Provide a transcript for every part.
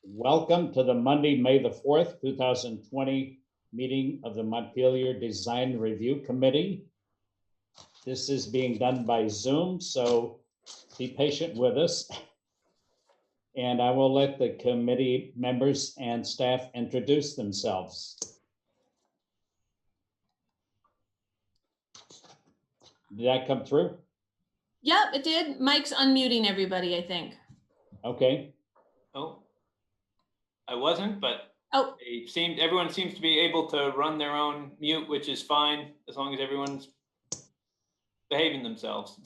Welcome to the Monday, May the 4th, 2020 meeting of the Montpelier Design Review Committee. This is being done by Zoom, so be patient with us. And I will let the committee members and staff introduce themselves. Did that come through? Yep, it did. Mike's unmuting everybody, I think. Okay. Oh, I wasn't, but Oh, everyone seems to be able to run their own mute, which is fine as long as everyone's behaving themselves.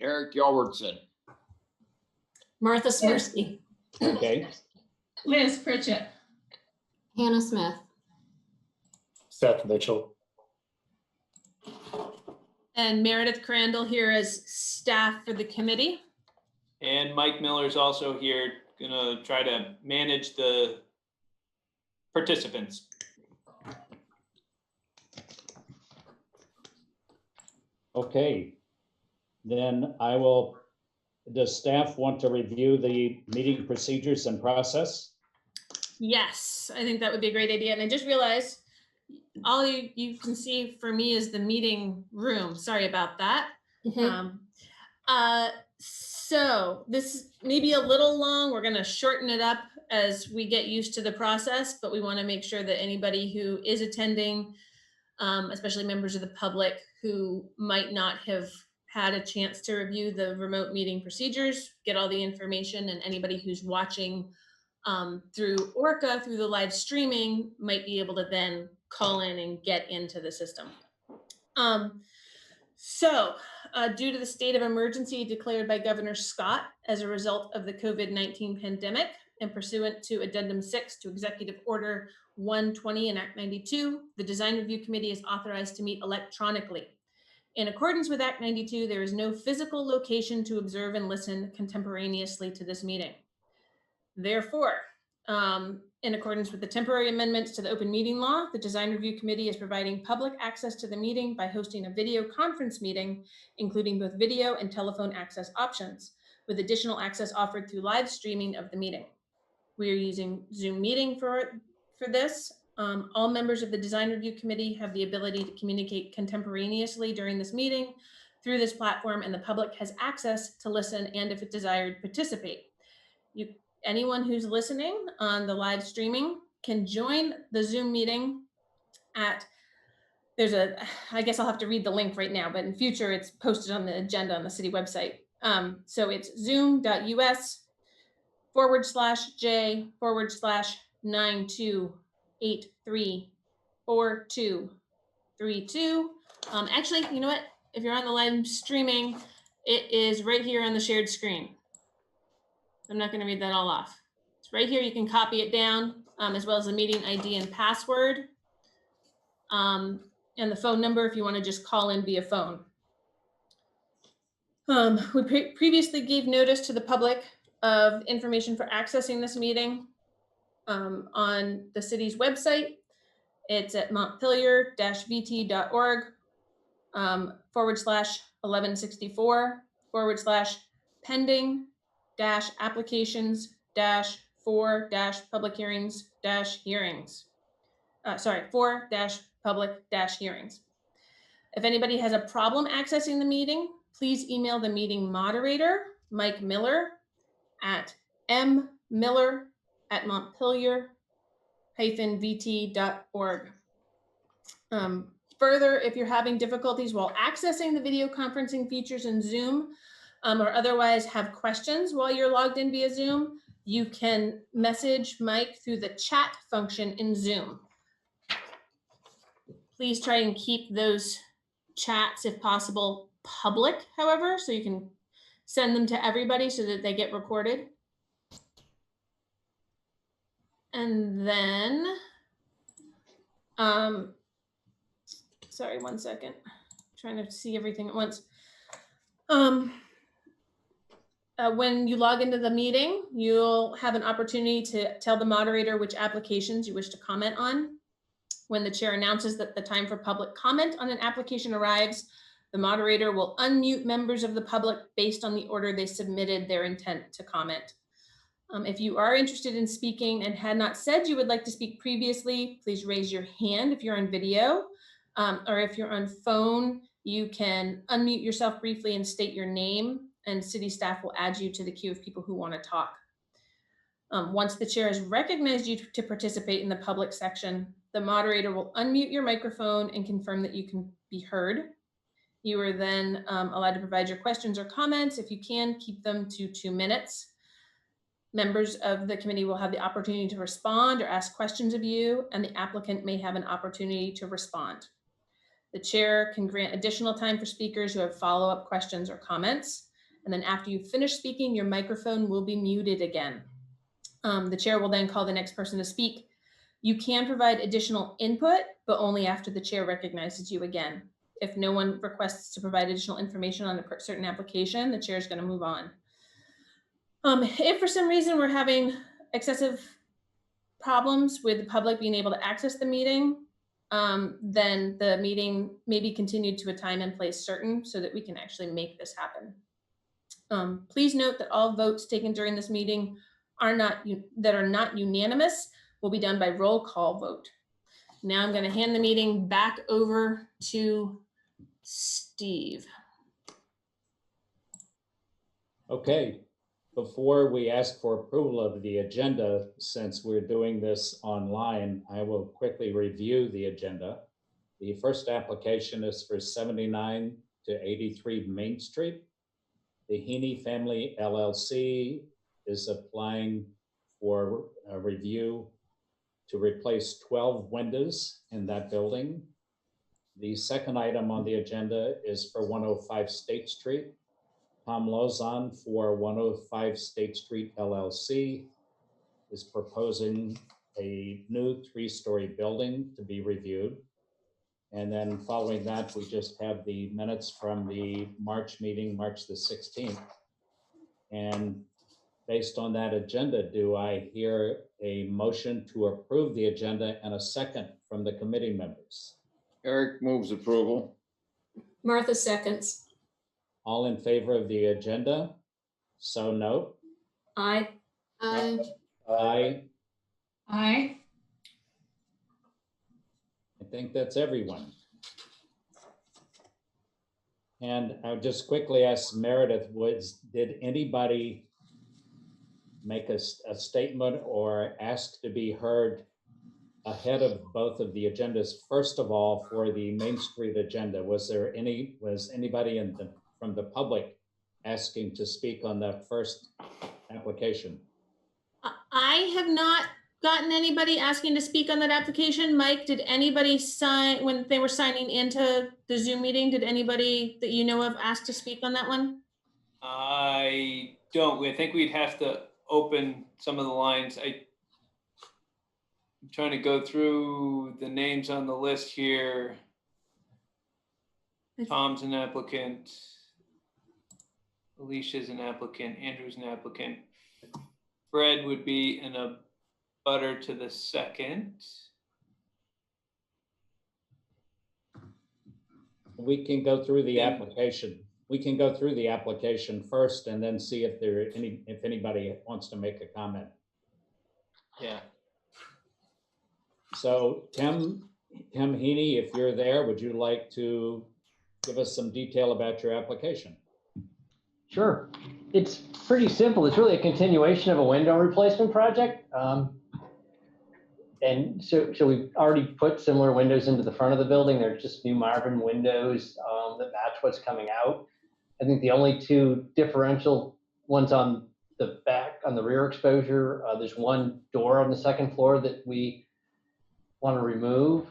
Eric Yelvertson. Martha Smirsky. Okay. Liz Pritchett. Hannah Smith. Seth Mitchell. and Meredith Crandall here as staff for the committee. And Mike Miller's also here, gonna try to manage the participants. Okay, then I will, does staff want to review the meeting procedures and process? Yes, I think that would be a great idea. And I just realized all you can see for me is the meeting room. Sorry about that. So this may be a little long. We're going to shorten it up as we get used to the process, but we want to make sure that anybody who is attending, especially members of the public who might not have had a chance to review the remote meeting procedures, get all the information, and anybody who's watching through ORCA, through the live streaming, might be able to then call in and get into the system. Due to the state of emergency declared by Governor Scott as a result of the COVID-19 pandemic and pursuant to Addendum 6 to Executive Order 120 and Act 92, the Design Review Committee is authorized to meet electronically. In accordance with Act 92, there is no physical location to observe and listen contemporaneously to this meeting. Therefore, in accordance with the temporary amendments to the open meeting law, the Design Review Committee is providing public access to the meeting by hosting a video conference meeting, including both video and telephone access options, with additional access offered through live streaming of the meeting. We are using Zoom meeting for this. All members of the Design Review Committee have the ability to communicate contemporaneously during this meeting through this platform, and the public has access to listen and, if it desired, participate. Anyone who's listening on the live streaming can join the Zoom meeting at, I guess I'll have to read the link right now, but in future it's posted on the agenda on the city website. So it's zoom.us/J/92834232. Actually, you know what? If you're on the live streaming, it is right here on the shared screen. I'm not going to read that all off. It's right here. You can copy it down, as well as the meeting ID and password, and the phone number if you want to just call in via phone. We previously gave notice to the public of information for accessing this meeting on the city's website. It's at montpelier-vt.org /1164/pending-applications-4-public hearings-hearings. 4-public-hearings. If anybody has a problem accessing the meeting, please email the meeting moderator, Mike Miller, at mmiller@montpelier-vt.org. Further, if you're having difficulties while accessing the video conferencing features in Zoom, or otherwise have questions while you're logged in via Zoom, you can message Mike through the chat function in Zoom. Please try and keep those chats, if possible, public, however, so you can send them to everybody so that they get recorded. And then, sorry, 1 second. I'm trying to see everything at once. When you log into the meeting, you'll have an opportunity to tell the moderator which applications you wish to comment on. When the chair announces that the time for public comment on an application arrives, the moderator will unmute members of the public based on the order they submitted their intent to comment. If you are interested in speaking and had not said you would like to speak previously, please raise your hand if you're on video. Or if you're on phone, you can unmute yourself briefly and state your name, and city staff will add you to the queue of people who want to talk. Once the chair has recognized you to participate in the public section, the moderator will unmute your microphone and confirm that you can be heard. You are then allowed to provide your questions or comments. If you can, keep them to 2 minutes. Members of the committee will have the opportunity to respond or ask questions of you, and the applicant may have an opportunity to respond. The chair can grant additional time for speakers who have follow-up questions or comments. And then after you finish speaking, your microphone will be muted again. The chair will then call the next person to speak. You can provide additional input, but only after the chair recognizes you again. If no one requests to provide additional information on a certain application, the chair is going to move on. If for some reason we're having excessive problems with the public being able to access the meeting, then the meeting may be continued to a time and place certain so that we can actually make this happen. Please note that all votes taken during this meeting are not unanimous will be done by roll call vote. Now I'm going to hand the meeting back over to Steve. Okay, before we ask for approval of the agenda, since we're doing this online, I will quickly review the agenda. The first application is for 79 to 83 Main Street. The Heaney Family LLC is applying for a review to replace 12 windows in that building. The second item on the agenda is for 105 State Street. Tom Lozon for 105 State Street LLC is proposing a new 3-story building to be reviewed. And then following that, we just have the minutes from the March meeting, March the 16th. And based on that agenda, do I hear a motion to approve the agenda and a second from the committee members? Eric moves approval. Martha seconds. All in favor of the agenda? So note. Aye. Aye. Aye. Aye. I think that's everyone. And I'll just quickly ask Meredith, did anybody make a statement or ask to be heard ahead of both of the agendas? First of all, for the Main Street agenda, was anybody from the public asking to speak on that first application? I have not gotten anybody asking to speak on that application. Mike, did anybody sign when they were signing into the Zoom meeting? Did anybody that you know of ask to speak on that one? I don't. I think we'd have to open some of the lines. I'm trying to go through the names on the list here. Tom's an applicant. Alicia's an applicant. Andrew's an applicant. Fred would be in a butter to the second. We can go through the application. We can go through the application first and then see if if anybody wants to make a comment. Yeah. So Tim Heaney, if you're there, would you like to give us some detail about your application? Sure. It's pretty simple. It's really a continuation of a window replacement project. And so we've already put similar windows into the front of the building. They're just new Marvin windows that match what's coming out. I think the only two differential ones on the back, on the rear exposure, there's one door on the second floor that we want to remove.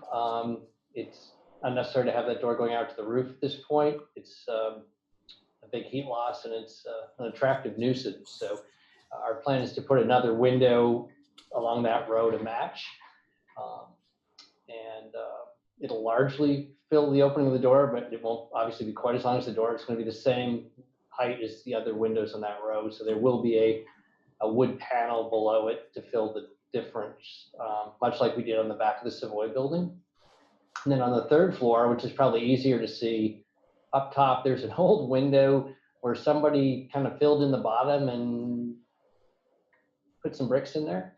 It's unnecessary to have that door going out to the roof at this point. It's a big heat loss and it's an attractive nuisance. So our plan is to put another window along that row to match. It'll largely fill the opening of the door, but it won't obviously be quite as long as the door. It's going to be the same height as the other windows on that row. So there will be a wood panel below it to fill the difference, much like we did on the back of the Savoy building. And then on the third floor, which is probably easier to see, up top, there's an old window where somebody kind of filled in the bottom and put some bricks in there.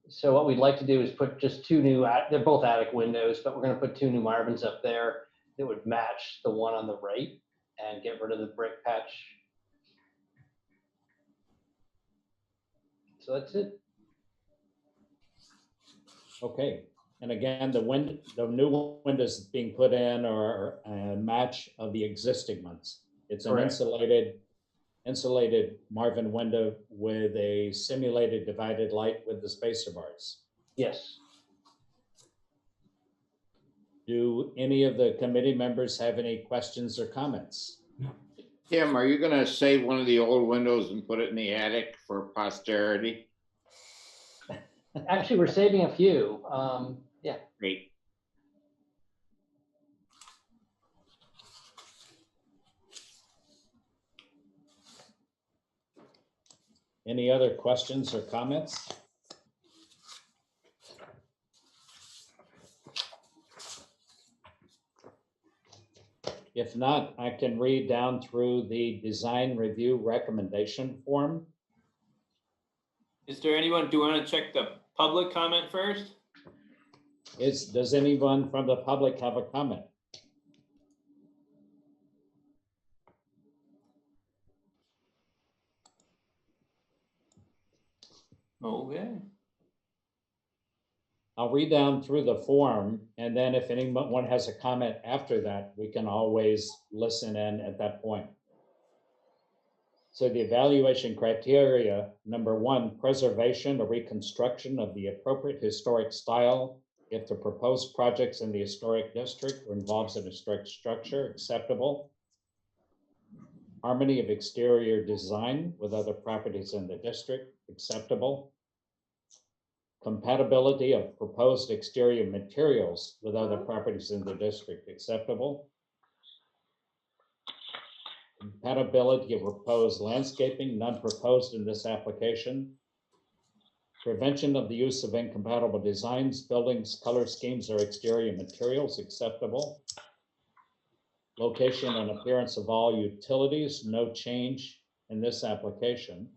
So what we'd like to do is put just two new, they're both attic windows, but we're gonna put two new Marvins up there that would match the one on the right and get rid of the brick patch. So that's it. Okay, and again, the new windows being put in are a match of the existing ones. It's an Correct. insulated Marvin window with a simulated divided light with the spacer bars. Yes. Do any of the committee members have any questions or comments? Tim, are you gonna save one of the old windows and put it in the attic for posterity? Actually, we're saving a few. Yeah. Great. Any other questions or comments? If not, I can read down through the design review recommendation form. Is there anyone, do you want to check the public comment first? Does anyone from the public have a comment? Okay. I'll read down through the form, and then if anyone has a comment after that, we can always listen in at that point. So the evaluation criteria, number one, preservation or reconstruction of the appropriate historic style. If the proposed projects in the historic district or involves an historic structure, acceptable. Harmony of exterior design with other properties in the district, acceptable. Compatibility of proposed exterior materials with other properties in the district, acceptable. Compatibility of proposed landscaping, none proposed in this application. Prevention of the use of incompatible designs, buildings, color schemes, or exterior materials, acceptable. Location and appearance of all utilities, no change in this application.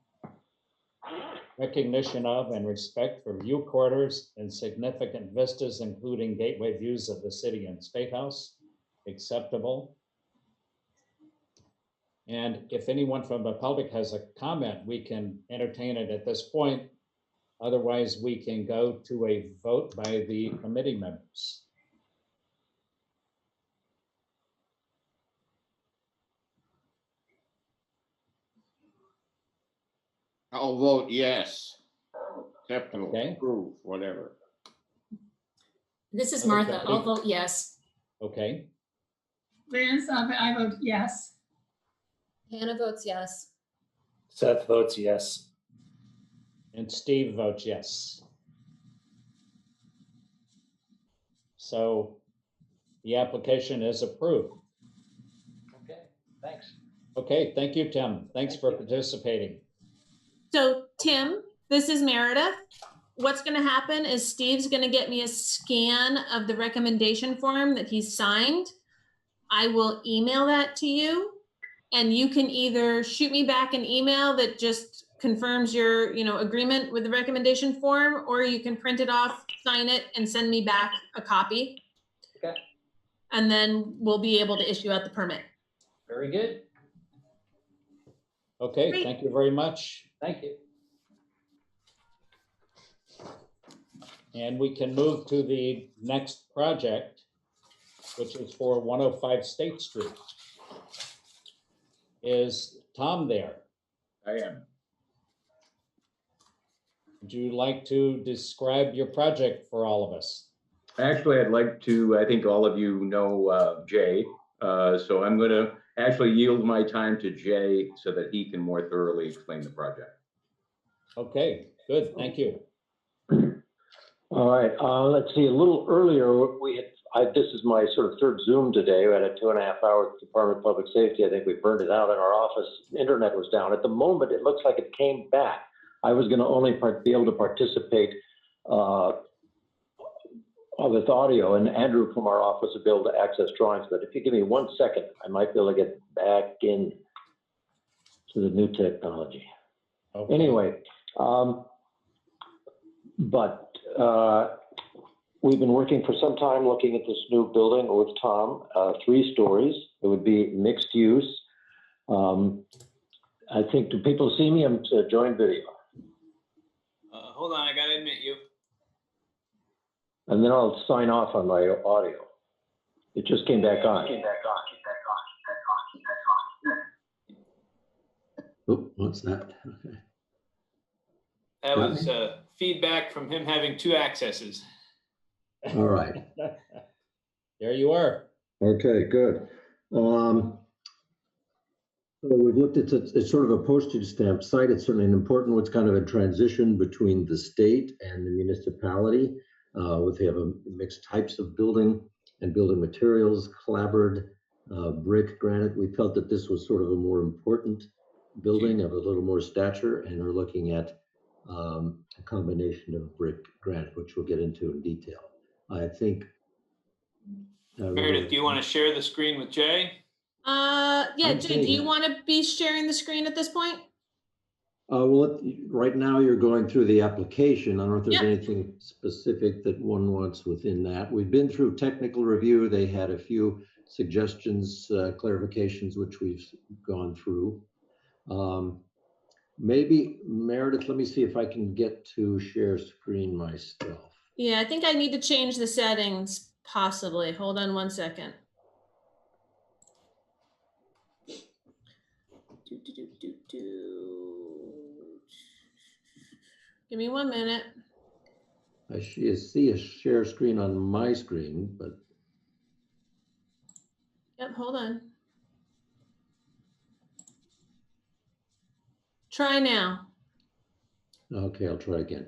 Recognition of and respect for view quarters and significant vistas, including gateway views of the city and state house, acceptable. And if anyone from the public has a comment, we can entertain it at this point. Otherwise, we can go to a vote by the committee members. I'll vote yes. Acceptable, Okay. approve, whatever. This is Okay. Martha. I'll vote yes. Okay, Liz, I vote yes. Hannah votes yes. Seth votes yes. and Steve votes yes. So the application is approved. Okay, thanks. Okay, thank you, Tim. Thanks for participating. So Tim, this is Meredith. What's gonna happen is Steve's gonna get me a scan of the recommendation form that he's signed. I will email that to you, and you can either shoot me back an email that just confirms your, agreement with the recommendation form, or you can print it off, sign it, and send me back a copy. Okay. And then we'll be able to issue out the permit. Very good. Okay, Great. thank you very much. Thank you. And we can move to the next project, which is for 105 State Street. Is Tom there? I am. Would you like to describe your project for all of us? Actually, I'd like to, I think all of you know Jay, so I'm going to actually yield my time to Jay so that he can more thoroughly explain the project. Okay, good, thank you. All right, let's see, a little earlier, this is my sort of third Zoom today. We had a 2.5 hour Department of Public Safety. I think we burned it out in our office. Internet was down. At the moment, it looks like it came back. I was going to only be able to participate with audio, and Andrew from our office will be able to access drawings. But if you give me 1 second, I might be able to get back in to the new technology. Okay. Anyway, But we've been working for some time looking at this new building with Tom, 3 stories. It would be mixed use. I think, do people see me? I'm joined video. Hold on, I gotta admit you. And then I'll sign off on my audio. It just came back on. Oh, what's that? Okay. That Got was feedback from him having 2 accesses. All right. There you are. Okay, good. So we've looked at it, it's sort of a postage stamp site. It's certainly an important one. It's kind of a transition between the state and the municipality. They have a mixed types of building and building materials, clapboard, brick, granite. We felt that this was sort of a more important building of a little more stature, and are looking at a combination of brick, granite, which we'll get into in detail. I think. Meredith, do you want to share the screen with Jay? Yeah, I'm Jay, seeing do you it. want to be sharing the screen at this point? Well, right now you're going through the application. I don't know if there's Yep. anything specific that one wants within that. We've been through technical review. They had a few suggestions, clarifications, which we've gone through. Maybe Meredith, let me see if I can get to share screen myself. Yeah, I think I need to change the settings possibly. Hold on one second. Give me 1 minute. I see a share screen on my screen, but Yep, hold on. Try now. okay, I'll try again.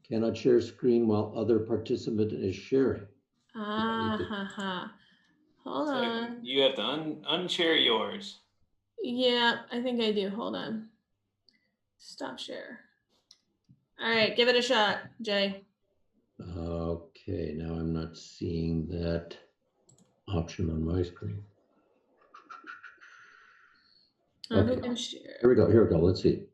Cannot share screen while other participant is sharing. Ah, ha, ha. Hold So on. you have to unshare yours. Yeah, I think I do. Hold on. Stop share. All right, give it a shot, Jay. Okay, now I'm not seeing that option on my screen. Who Okay. can share? Here we go, here we go, let's see.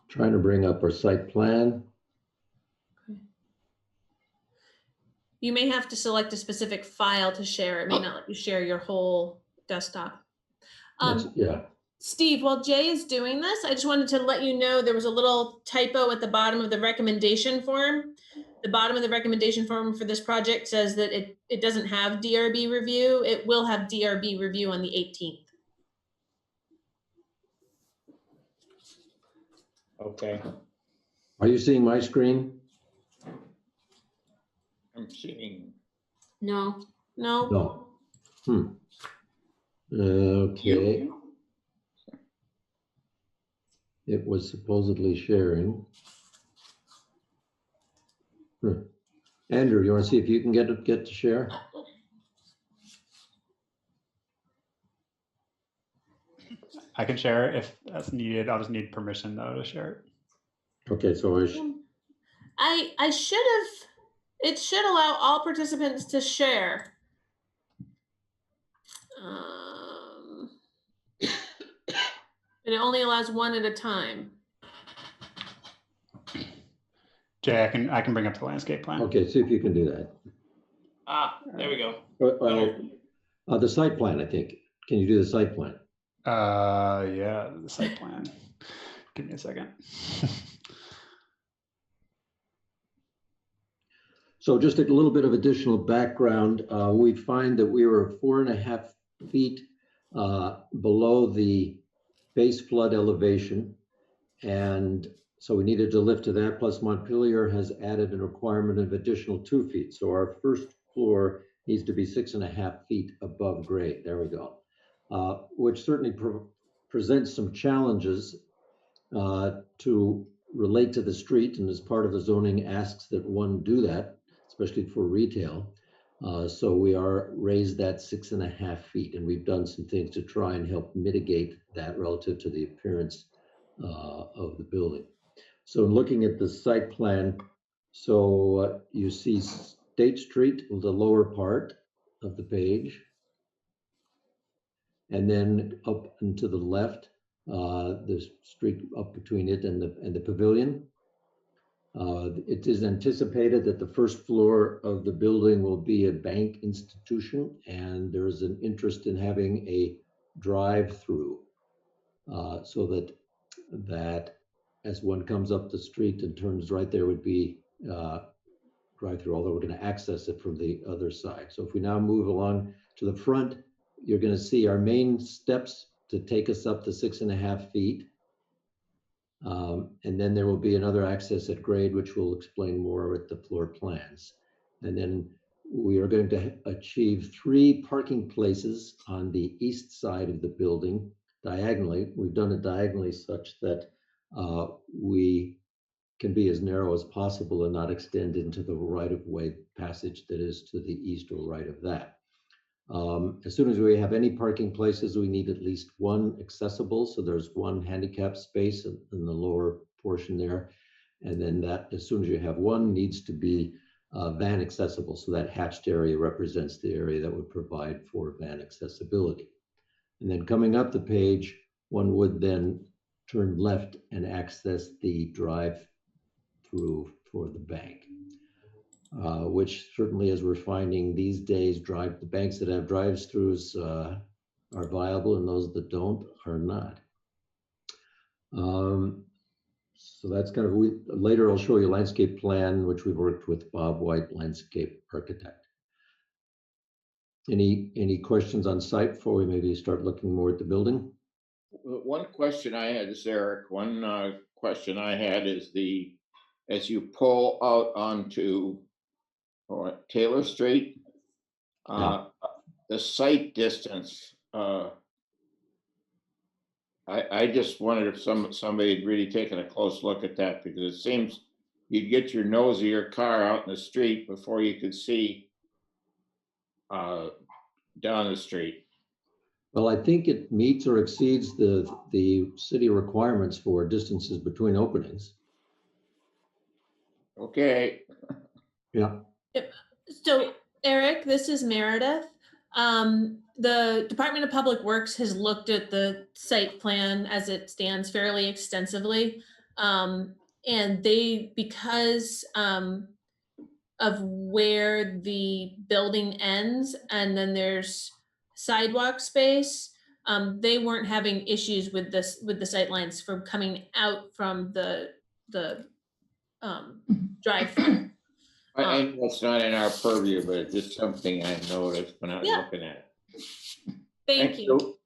Trying to bring up our site plan. You may have to select a specific file to share. It may not let you share your whole desktop. Yeah, Steve, while Jay is doing this, I just wanted to let you know there was a little typo at the bottom of the recommendation form. The bottom of the recommendation form for this project says that it doesn't have DRB review. It will have DRB review on the 18th. Okay, are you seeing my screen? I'm seeing. No. No? No. Okay. It was supposedly sharing. Andrew, you want to see if you can get to share? I can share if that's needed. I'll just need permission though to share it. Okay, so I should have, it should allow all participants to share. But it only allows one at a time. Jay, I can bring up the landscape plan. okay, see if you can do that. Ah, there we go. Well, the site plan, I think. Can you do the site plan? Yeah, the site plan. Give me a second. So just a little bit of additional background. We find that we were 4.5 feet below the base flood elevation. And so we needed to lift to that. Plus Montpelier has added a requirement of additional 2 feet. So our first floor needs to be 6.5 feet above grade. There we go. Which certainly presents some challenges to relate to the street, and as part of the zoning asks that one do that. especially for retail. So we are raised that 6.5 feet, and we've done some things to try and help mitigate that relative to the appearance of the building. So looking at the site plan, so you see State Street, the lower part of the page. And then up and to the left, the street up between it and the pavilion. It is anticipated that the first floor of the building will be a bank institution, and there is an interest in having a drive-through so that as one comes up the street and turns right, there would be drive-through, although we're going to access it from the other side. So if we now move along to the front, you're going to see our main steps to take us up to 6.5 feet. And then there will be another access at grade, which we'll explain more at the floor plans. And then we are going to achieve 3 parking places on the east side of the building diagonally. We've done it diagonally such that we can be as narrow as possible and not extend into the right-of-way passage that is to the east or right of that. As soon as we have any parking places, we need at least 1 accessible. So there's 1 handicap space in the lower portion there. And then that, as soon as you have 1, needs to be van accessible. So that hatched area represents the area that would provide for van accessibility. And then coming up the page, one would then turn left and access the drive-through for the bank. Which certainly, as we're finding these days, the banks that have drive-throughs are viable, and those that don't are not. So that's kind of, later I'll show you a landscape plan, which we've worked with Bob White, landscape architect. Any questions on site before we maybe start looking more at the building? One question I had is, Eric, one question I had is as you pull out onto Taylor Street, the site distance, I just wondered if somebody had really taken a close look at that, because it seems you'd get your nose of your car out in the street before you could see down the street. Well, I think it meets or exceeds the city requirements for distances between openings. Okay. Yeah. So Eric, this is Meredith. The Department of Public Works has looked at the site plan as it stands fairly extensively. And they, because of where the building ends and then there's sidewalk space, they weren't having issues with the sight lines from coming out from the drive-through. I know it's not in our purview, but it's just something I noticed when I was looking at it. Thank you.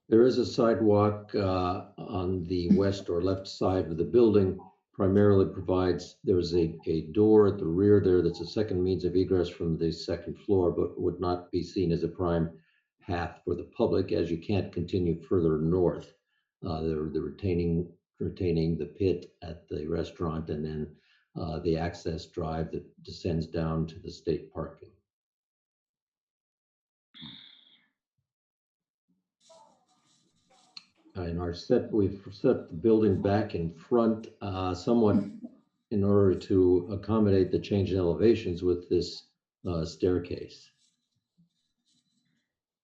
There is a sidewalk on the west or left side of the building. Primarily provides, there's a door at the rear there that's a second means of egress from the second floor, but would not be seen as a prime path for the public, as you can't continue further north. The retaining the pit at the restaurant, and then the access drive that descends down to the state parking. In our set, we've set the building back in front somewhat in order to accommodate the change in elevations with this staircase.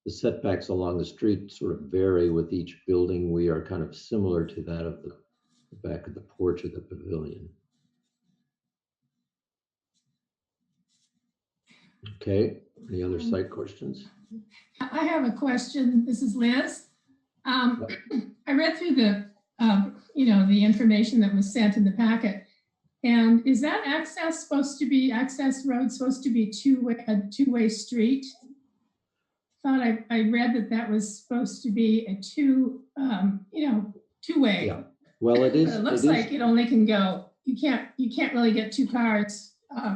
The setbacks along the street sort of vary with each building. We are kind of similar to that of the back of the porch of the pavilion. Okay, any other site questions? I have a question. This is Liz. I read through the, the information that was sent in the packet. And is that access road supposed to be a two-way street? Thought I read that was supposed to be a two-way. Yeah. Well, it is. But it looks like it only can go. You can't really get 2 cars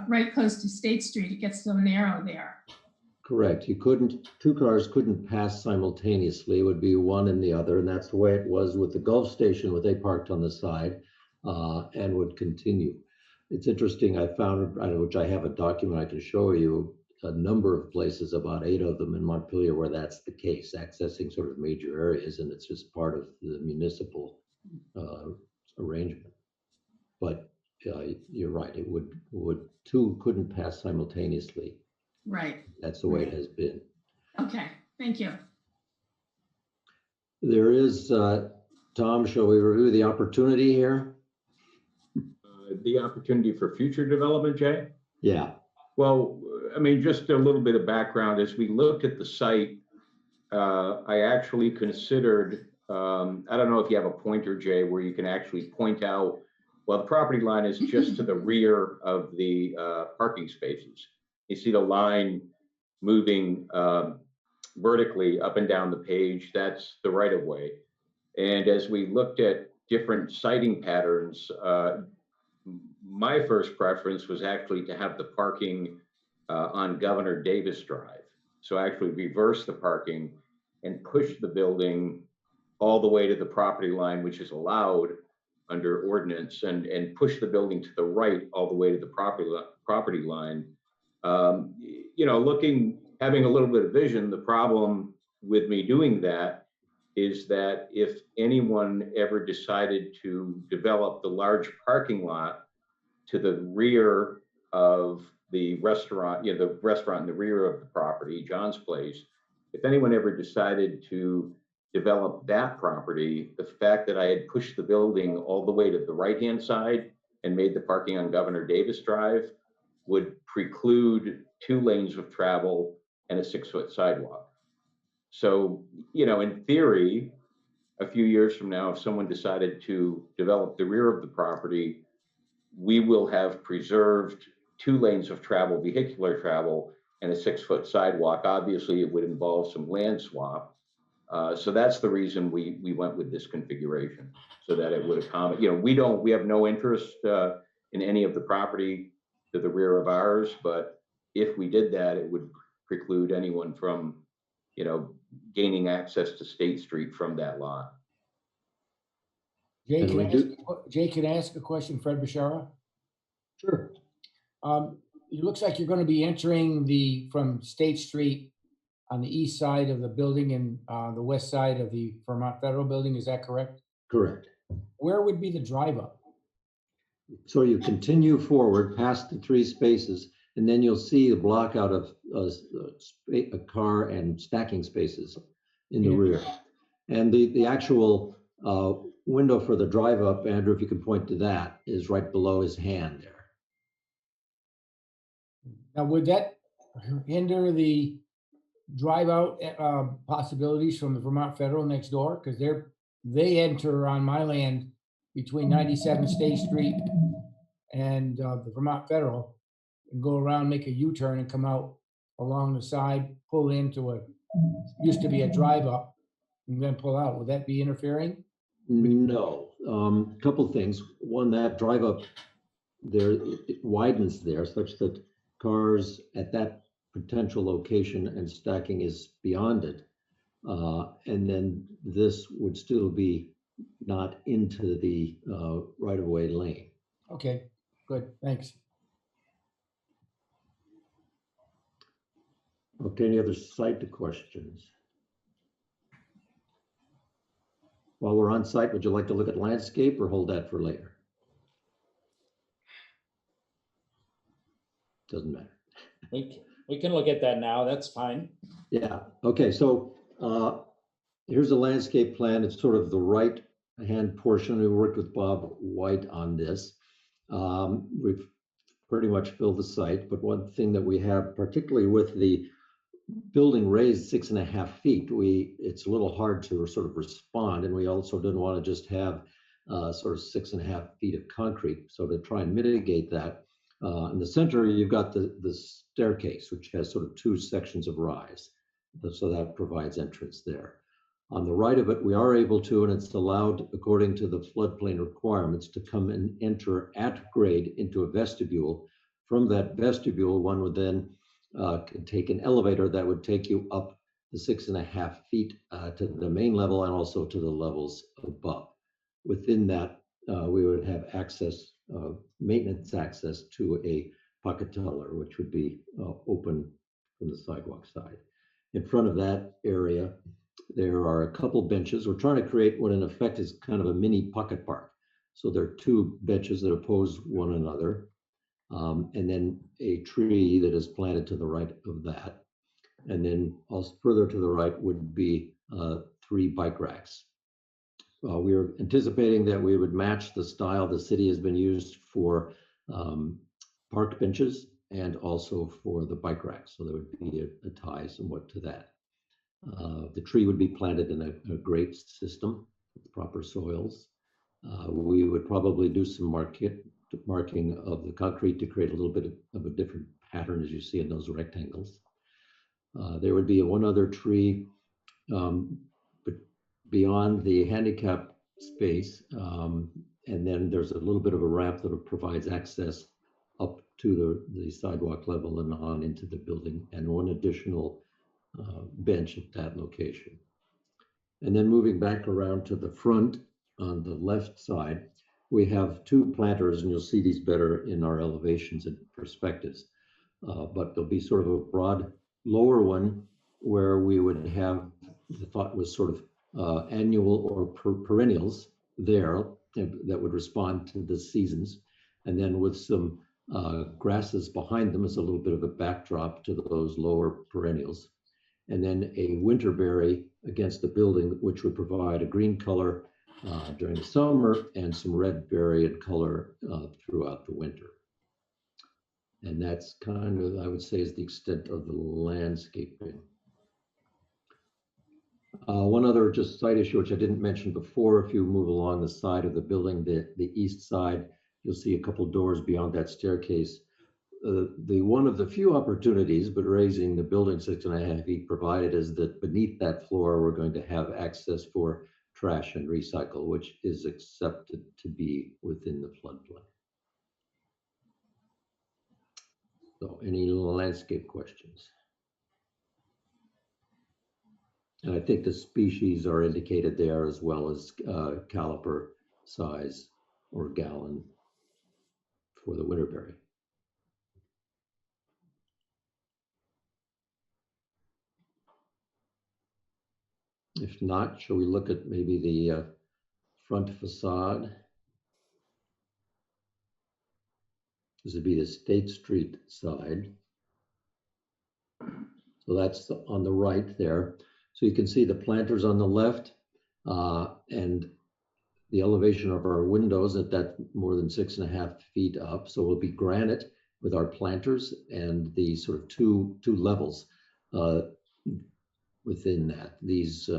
right close to State Street. It gets so narrow there. Correct. 2 cars couldn't pass simultaneously. It would be one and the other. And that's the way it was with the Gulf Station, where they parked on the side and would continue. It's interesting, I found, which I have a document I can show you, a number of places, about 8 of them in Montpelier, where that's the case, accessing sort of major areas, and it's just part of the municipal arrangement. But you're right, it would two couldn't pass simultaneously. Right. That's the way it has been. Okay, thank you. There is, Tom, shall we review the opportunity here? The opportunity for future development, Jay? Yeah. Well, I mean, just a little bit of background. As we looked at the site, I actually considered, I don't know if you have a pointer, Jay, where you can actually point out, well, the property line is just to the rear of the parking spaces. You see the line moving vertically up and down the page, that's the right of way. And as we looked at different siting patterns, my first preference was actually to have the parking on Governor Davis Drive. So actually reverse the parking and push the building all the way to the property line, which is allowed under ordinance, and push the building to the right all the way to the property line. You know, having a little bit of vision, the problem with me doing that is that if anyone ever decided to develop the large parking lot to the rear of the restaurant, you know, the restaurant in the rear of the property, John's Place, if anyone ever decided to develop that property, the fact that I had pushed the building all the way to the right-hand side and made the parking on Governor Davis Drive would preclude 2 lanes of travel and a 6-foot sidewalk. So, you know, in theory, a few years from now, if someone decided to develop the rear of the property, we will have preserved 2 lanes of travel, vehicular travel, and a 6-foot sidewalk. Obviously, it would involve some land swap. So that's the reason we went with this configuration, so that it would accommodate, you know, we have no interest in any of the property to the rear of ours, but if we did that, it would preclude anyone from, you know, gaining access to State Street from that lot. Jay, And can we I do- Jay, can I ask a question, Fred Bashara? Sure. It looks like you're going to be entering from State Street on the east side of the building and the west side of the Vermont Federal Building. Is that correct? Correct. Where would be the drive up? So you continue forward past the 3 spaces, and then you'll see a block out of a car and stacking spaces in the Yeah. rear. And the actual window for the drive up, Andrew, if you could point to that, is right below his hand there. Now, would that hinder the drive out possibilities from the Vermont Federal next door? Because they enter on my land between 97 State Street and the Vermont Federal, and go around, make a U-turn and come out along the side, pull into used to be a drive up, and then pull out. Would that be interfering? No, couple things. One, that drive up there, it widens there such that cars at that potential location and stacking is beyond it. And then this would still be not into the right-of-way lane. Okay, good, thanks. Okay, any other site questions? While we're on site, would you like to look at landscape or hold that for later? Doesn't matter. We can look at that now, that's fine. Yeah, okay, so here's a landscape plan. It's sort of the right-hand portion. We worked with Bob White on this. We've pretty much filled the site, but one thing that we have, particularly with the building raised 6.5 feet, it's a little hard to sort of respond, and we also didn't want to just have sort of 6.5 feet of concrete. So to try and mitigate that, in the center, you've got the staircase, which has sort of 2 sections of rise. So that provides entrance there. On the right of it, we are able to, and it's allowed according to the floodplain requirements, to come and enter at grade into a vestibule. From that vestibule, one would then take an elevator that would take you up the 6.5 feet to the main level and also to the levels above. Within that, we would have access maintenance access to a pocket teller, which would be open from the sidewalk side. In front of that area, there are a couple benches. We're trying to create what in effect is kind of a mini pocket park. So there are two benches that oppose one another, and then a tree that is planted to the right of that. And then also further to the right would be 3 bike racks. We are anticipating that we would match the style the city has been used for park benches and also for the bike racks. So there would be a tie somewhat to that. The tree would be planted in a grate system with proper soils. We would probably do some marking of the concrete to create a little bit of a different pattern as you see in those rectangles. There would be one other tree but beyond the handicap space, and then there's a little bit of a ramp that provides access up to the sidewalk level and on into the building, and one additional bench at that location. And then moving back around to the front on the left side, we have 2 planters, and you'll see these better in our elevations and perspectives. But there'll be sort of a broad lower one where we would have, the thought was sort of annual or perennials there that would respond to the seasons. And then with some grasses behind them as a little bit of a backdrop to those lower perennials. And then a winterberry against the building, which would provide a green color during the summer and some red berry in color throughout the winter. And that's kind of, I would say, is the extent of the landscaping. One other just side issue, which I didn't mention before, if you move along the side of the building, the east side, you'll see a couple doors beyond that staircase. The one of the few opportunities, but raising the building 6.5 feet provided, is that beneath that floor, we're going to have access for trash and recycle, which is accepted to be within the floodplain. So any landscape questions? And I think the species are indicated there as well as caliper size or gallon for the winterberry. If not, shall we look at maybe the front facade? This would be the State Street side. So that's on the right there. So you can see the planters on the left and the elevation of our windows at that more than 6.5 feet up. So we'll be granite with our planters and the sort of two levels within that. These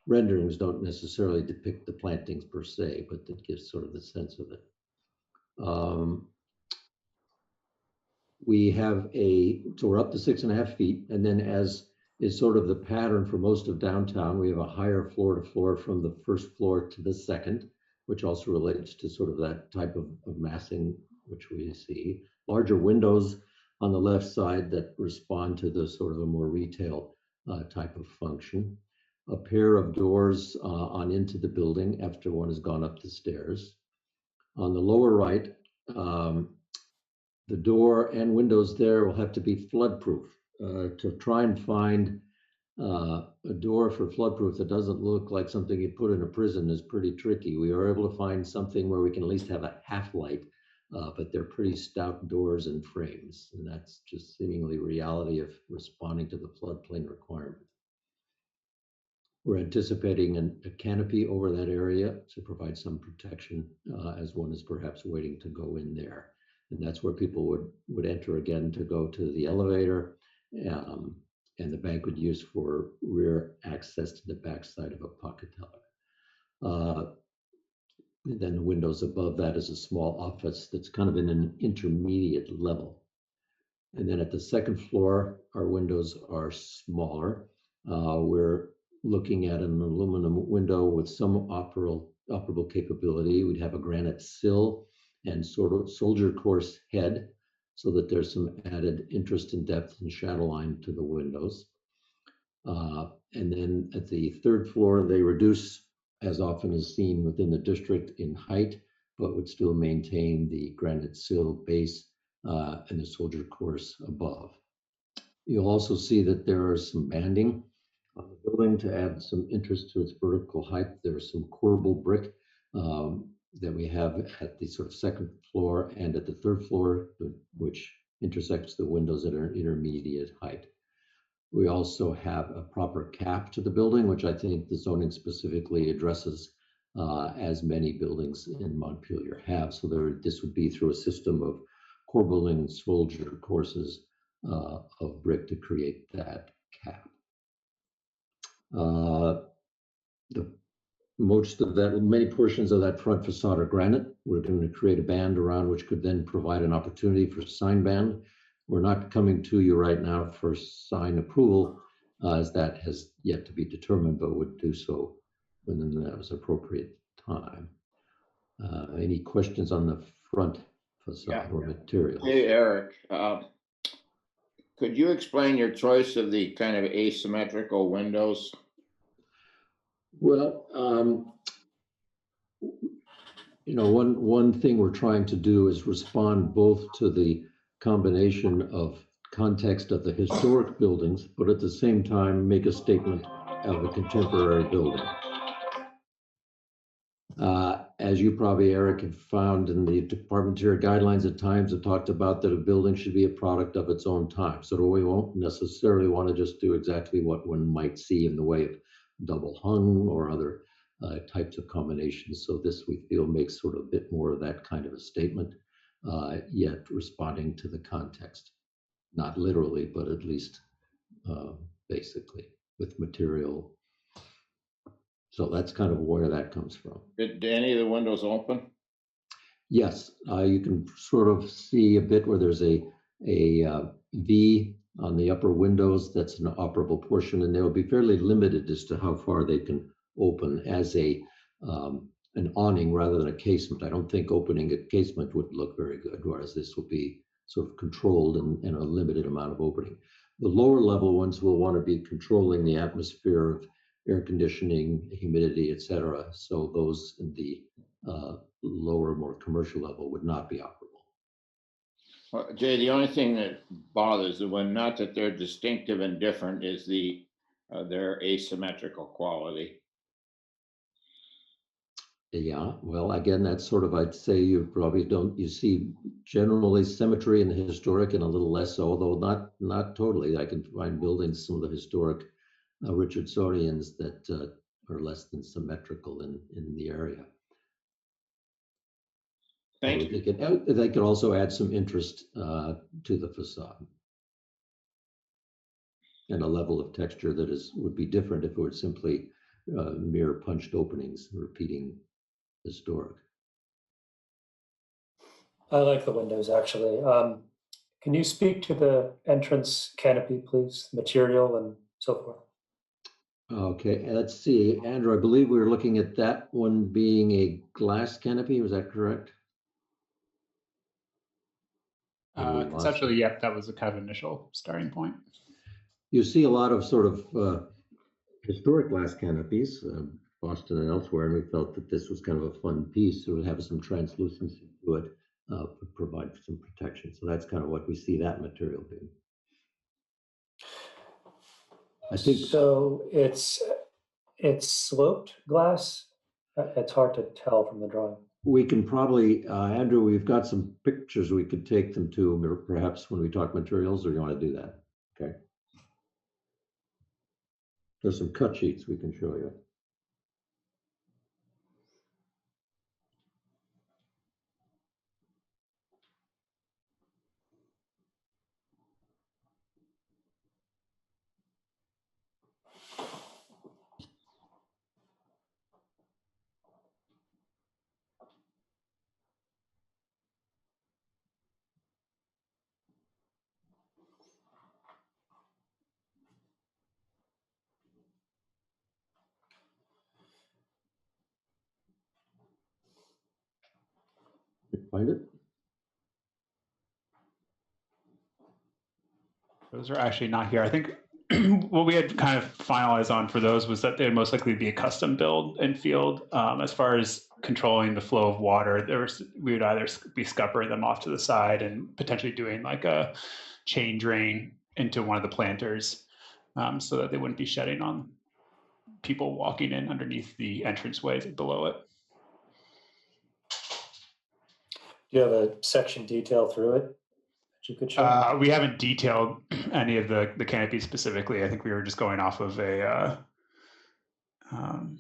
renderings don't necessarily depict the plantings per se, but that gives sort of the sense of it. We have so we're up to 6.5 feet, and then as is sort of the pattern for most of downtown, we have a higher floor to floor from the first floor to the second, which also relates to sort of that type of massing which we see. Larger windows on the left side that respond to the sort of a more retail type of function. A pair of doors on into the building after one has gone up the stairs. On the lower right, the door and windows there will have to be floodproof. To try and find a door for floodproof that doesn't look like something you put in a prison is pretty tricky. We are able to find something where we can at least have a half light, but they're pretty stout doors and frames, and that's just seemingly reality of responding to the floodplain requirement. We're anticipating a canopy over that area to provide some protection as one is perhaps waiting to go in there. And that's where people would enter again to go to the elevator, and the bank would use for rear access to the backside of a pocket teller. And then the windows above that is a small office that's kind of in an intermediate level. And then at the second floor, our windows are smaller. We're looking at an aluminum window with some operable capability. We'd have a granite sill and sort of soldier course head, so that there's some added interest in depth and shadow line to the windows. And then at the third floor, they reduce, as often is seen within the district, in height but would still maintain the granite sill base and the soldier course above. You'll also see that there are some banding on the building to add some interest to its vertical height. There's some corbel brick that we have at the sort of second floor and at the third floor, which intersects the windows at an intermediate height. We also have a proper cap to the building, which I think the zoning specifically addresses, as many buildings in Montpelier have. So this would be through a system of corbeling and soldier courses of brick to create that cap. Many portions of that front facade are granite. We're going to create a band around which could then provide an opportunity for sign band. We're not coming to you right now for sign approval, as that has yet to be determined, but would do so when that was appropriate time. Any questions on the front facade or materials? Hey, Eric, could you explain your choice of the kind of asymmetrical windows? Well, one thing we're trying to do is respond both to the combination of context of the historic buildings, but at the same time make a statement of a contemporary building. As you probably, Eric, have found in the departmentary guidelines at times have talked about that a building should be a product of its own time. So we won't necessarily want to just do exactly what one might see in the way of double hung or other types of combinations. So this, we feel, makes sort of a bit more of that kind of a statement, yet responding to the context. Not literally, but at least basically with material. So that's kind of where that comes from. Did any of the windows open? Yes, you can sort of see a bit where there's a V on the upper windows. That's an operable portion, and they'll be fairly limited as to how far they can open as an awning rather than a casement. I don't think opening a casement would look very good, whereas this will be sort of controlled and a limited amount of opening. The lower level ones will want to be controlling the atmosphere of air conditioning, humidity, etc. So those in the lower, more commercial level would not be operable. Well, Jay, the only thing that bothers the one, not that they're distinctive and different, is their asymmetrical quality. Yeah, well, again, that's sort of, I'd say you probably you see generally symmetry in the historic and a little less so, although not totally. I can find buildings, some of the historic Richardsonians that are less than symmetrical in the area. Thank you. They could also add some interest to the facade and a level of texture that would be different if it were simply mere punched openings repeating historic. I like the windows, actually. Can you speak to the entrance canopy, please? Material and so forth. Okay, let's see. Andrew, I believe we were looking at that one being a glass canopy. Was that correct? Conceptually, yep, that was a kind of initial starting point. You see a lot of sort of historic glass canopies, Boston and elsewhere, and we felt that this was kind of a fun piece. It would have some translucency to it, provide some protection. So that's kind of what we see that material being. I think so. It's sloped glass. It's hard to tell from the drawing. We can probably, Andrew, we've got some pictures we could take them to, perhaps when we talk materials, or you want to do that? Okay. There's some cut sheets we can show you. Find it? Those are actually not here. I think what we had kind of finalized on for those was that they'd most likely be a custom build and field. As far as controlling the flow of water, we would either be scuppering them off to the side and potentially doing like a chain drain into one of the planters, so that they wouldn't be shedding on people walking in underneath the entranceways below it. Do you have a section detail through it that you could show? We haven't detailed any of the canopy specifically. I think we were just going off of a kind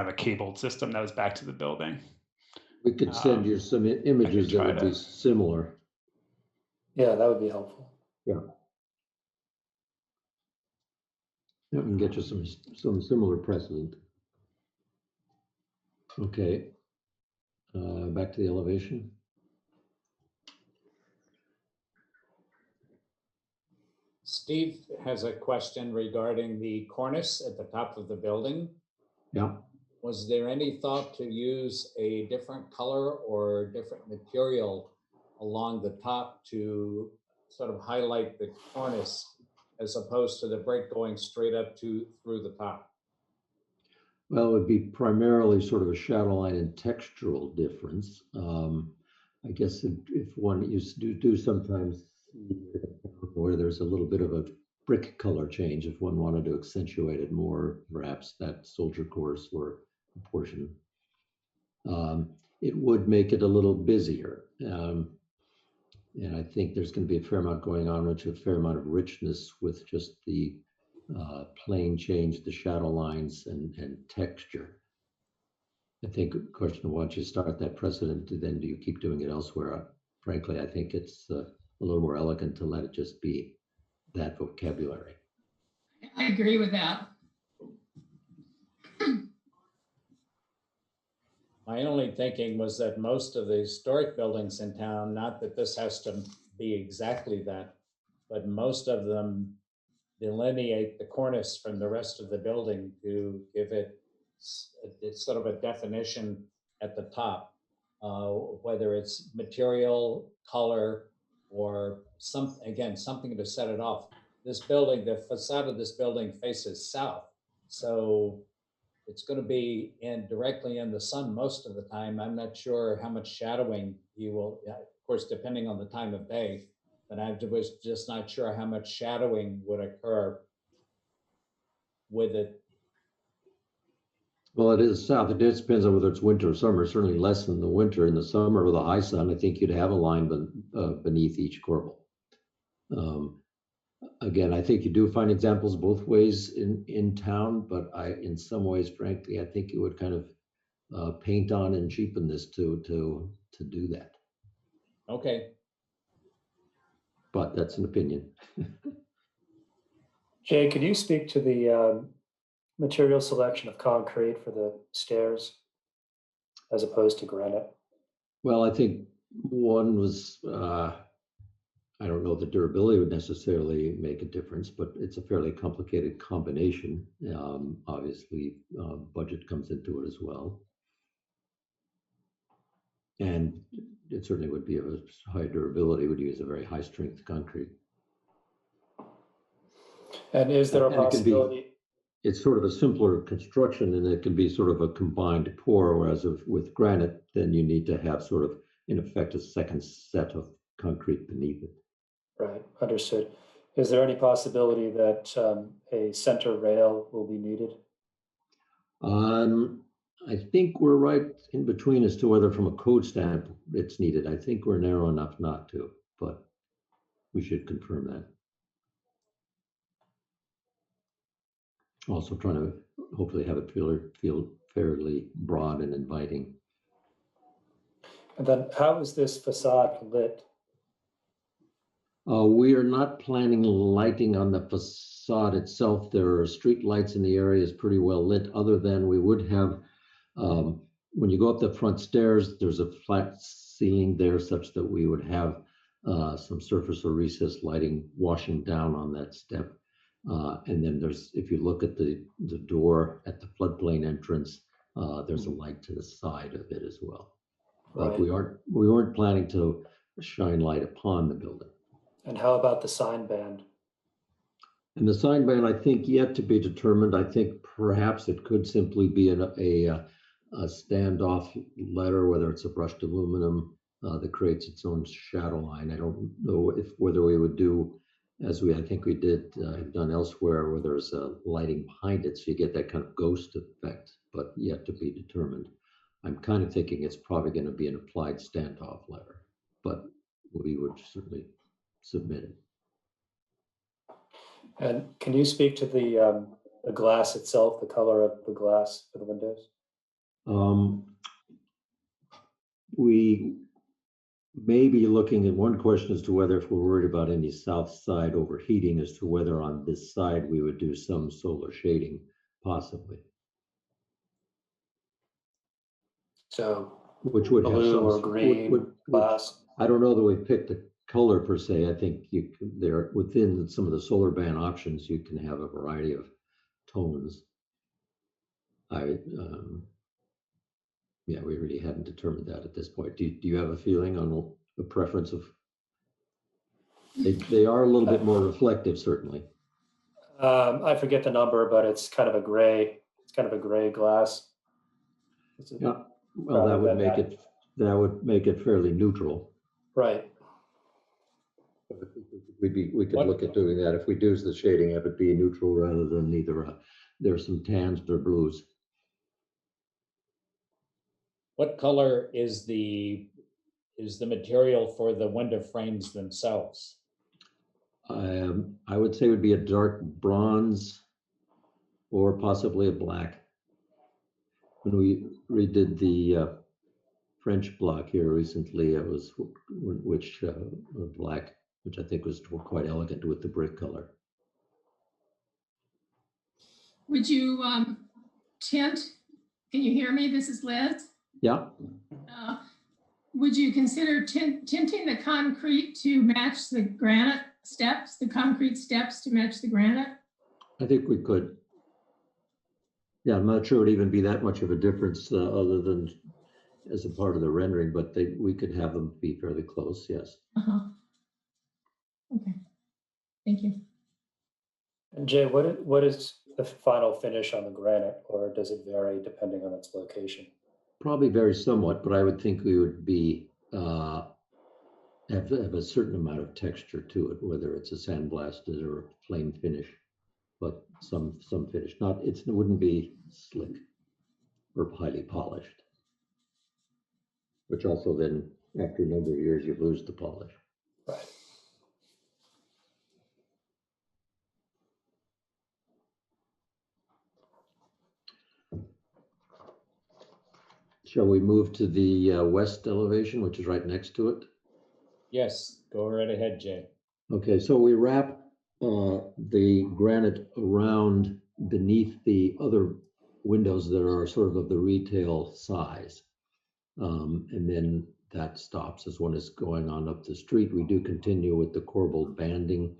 of a cabled system that was back to the building. We could send you some images that would be similar. Yeah, that would be helpful. Yeah. That can get you some similar precedent. Okay. Back to the elevation. Steve has a question regarding the cornice at the top of the building. Yeah. Was there any thought to use a different color or different material along the top to sort of highlight the cornice as opposed to the brick going straight up through the top? Well, it would be primarily sort of a shadow line and textural difference. I guess if one used to do sometimes where there's a little bit of a brick color change, if one wanted to accentuate it more, perhaps that soldier course or portion, it would make it a little busier. And I think there's going to be a fair amount going on, which a fair amount of richness with just the plane change, the shadow lines and texture. I think, of course, once you start that precedent, then do you keep doing it elsewhere? Frankly, I think it's a little more elegant to let it just be that vocabulary. I agree with that. My only thinking was that most of the historic buildings in town, not that this has to be exactly that, but most of them delineate the cornice from the rest of the building to give it sort of a definition at the top, whether it's material, color, or something to set it off. This building, the facade of this building faces south, so it's going to be directly in the sun most of the time. I'm not sure how much shadowing you will, of course, depending on the time of day, but I was just not sure how much shadowing would occur with it. Well, it is south. It just depends on whether it's winter or summer. Certainly less than the winter. In the summer with the high sun, I think you'd have a line beneath each corbel. Again, I think you do find examples both ways in town, but in some ways, frankly, I think you would kind of paint on and cheapen this to do that. Okay. But that's an opinion. Jay, could you speak to the material selection of concrete for the stairs as opposed to granite? Well, I think one was, I don't know if the durability would necessarily make a difference, but it's a fairly complicated combination. Obviously, budget comes into it as well. And it certainly would be of a high durability, would use a very high strength concrete. And is there a possibility? It's sort of a simpler construction and it can be sort of a combined pour, whereas with granite, then you need to have sort of, in effect, a second set of concrete beneath it. Right, understood. Is there any possibility that a center rail will be needed? I think we're right in between as to whether from a code stamp it's needed. I think we're narrow enough not to, but we should confirm that. Also trying to hopefully have it feel fairly broad and inviting. And then how is this facade lit? We are not planning lighting on the facade itself. There are street lights in the area, is pretty well lit, other than we would have, when you go up the front stairs, there's a flat ceiling there such that we would have some surface or recessed lighting washing down on that step. And then there's, if you look at the door at the floodplain entrance, there's a light to the side of it as well. But Right. we weren't planning to shine light upon the building. And how about the sign band? And the sign ban, I think, yet to be determined. I think perhaps it could simply be a standoff letter, whether it's a brushed aluminum that creates its own shadow line. I don't know whether we would do, as I think we did have done elsewhere, where there's a lighting behind it, so you get that kind of ghost effect, but yet to be determined. I'm kind of thinking it's probably going to be an applied standoff letter, but we would certainly submit it. And can you speak to the glass itself, the color of the glass for the windows? We may be looking at one question as to whether, if we're worried about any south side overheating, as to whether on this side we would do some solar shading, possibly. So Which would have blue some or green glass? I don't know that we picked a color per se. I think there within some of the solar ban options, you can have a variety of tones. Yeah, we really hadn't determined that at this point. Do you have a feeling on the preference of? They are a little bit more reflective, certainly. I forget the number, but it's kind of a gray. It's kind of a gray glass. Yeah. Well, that would make it fairly neutral. Right. We could look at doing that. If we do the shading, it would be neutral rather than either there's some tans or blues. What color is the material for the window frames themselves? I would say it would be a dark bronze or possibly a black. When we redid the French block here recently, it was black, which I think was quite elegant with the brick color. Would you tint? Can you hear me? This is Liz. Yeah. Would you consider tinting the concrete to match the granite steps, the concrete steps to match the granite? I think we could. Yeah, I'm not sure it would even be that much of a difference other than as a part of the rendering, but we could have them be fairly close, yes. Okay, thank you. And Jay, what is the final finish on the granite, or does it vary depending on its location? Probably vary somewhat, but I would think we would be have a certain amount of texture to it, whether it's a sandblasted or a flame finish, but some finish. It wouldn't be slick or highly polished, which also then after a number of years you lose the polish. Right. Shall we move to the west elevation, which is right next to it? Yes, go right ahead, Jay. Okay, so we wrap the granite around beneath the other windows that are sort of the retail size. And then that stops as one is going on up the street. We do continue with the corbelled banding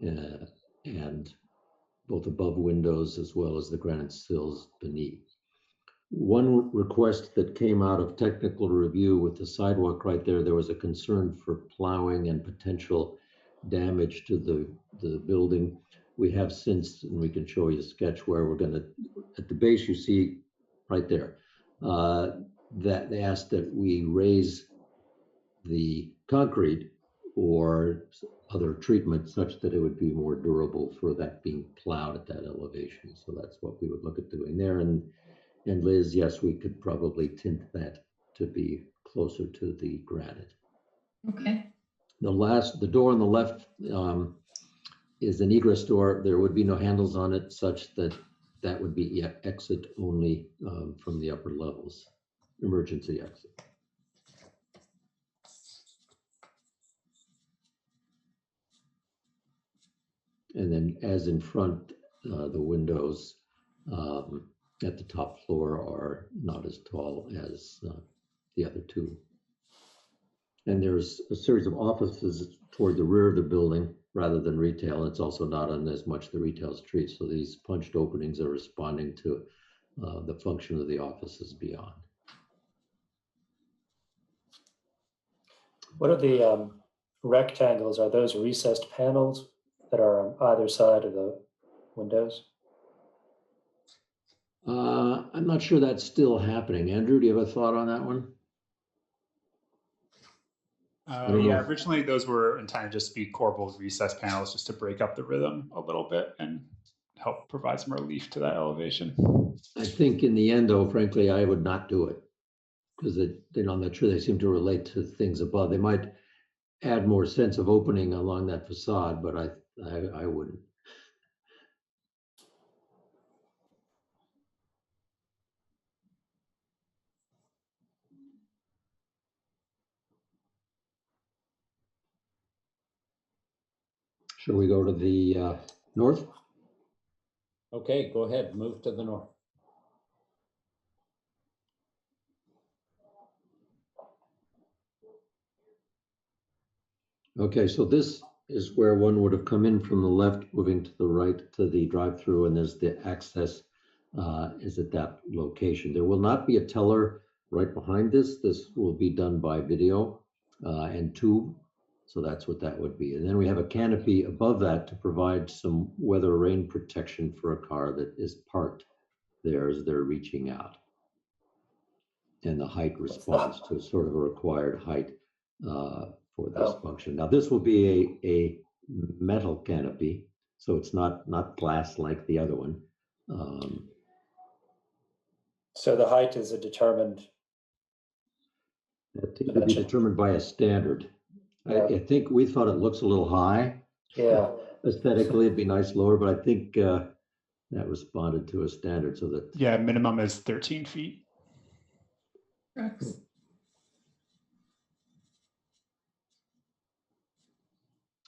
and both above windows as well as the granite sills beneath. One request that came out of technical review with the sidewalk right there was a concern for plowing and potential damage to the building. We have since, and we can show you a sketch where we're going to, at the base you see right there, that they asked that we raise the concrete or other treatment such that it would be more durable for that being plowed at that elevation. So that's what we would look at doing there. And Liz, yes, we could probably tint that to be closer to the granite. Okay. The door on the left is an egress door. There would be no handles on it, such that would be exit only from the upper levels, emergency exit. And then as in front, the windows at the top floor are not as tall as the other two. And there's a series of offices toward the rear of the building rather than retail. It's also not on as much the retail street. So these punched openings are responding to the function of the offices beyond. What are the rectangles, are those recessed panels that are on either side of the windows? I'm not sure that's still happening. Andrew, do you have a thought on that one? don't know Yeah, if- originally those were intended just to be corbelled recessed panels just to break up the rhythm a little bit and help provide some relief to that elevation. I think in the end, though, frankly, I would not do it because I'm not sure they seem to relate to things above. They might add more sense of opening along that facade, but I wouldn't. Shall we go to the north? Okay, go ahead, move to the north. Okay, so this is where one would have come in from the left, moving to the right to the drive-through, and there's the access is at that location. There will not be a teller right behind this. This will be done by video and tube. So that's what that would be. And then we have a canopy above that to provide some weather rain protection for a car that is parked there as they're reaching out. And the height responds to sort of a required height for this function. Now this will be a metal canopy, so it's not glass like the other one. So the height is a determined. That will be determined by a standard. Yeah. I think we thought it looks a little high. Yeah. Aesthetically, it'd be nice lower, but I think that responded to a standard so that. Yeah, minimum is 13 feet. Rex.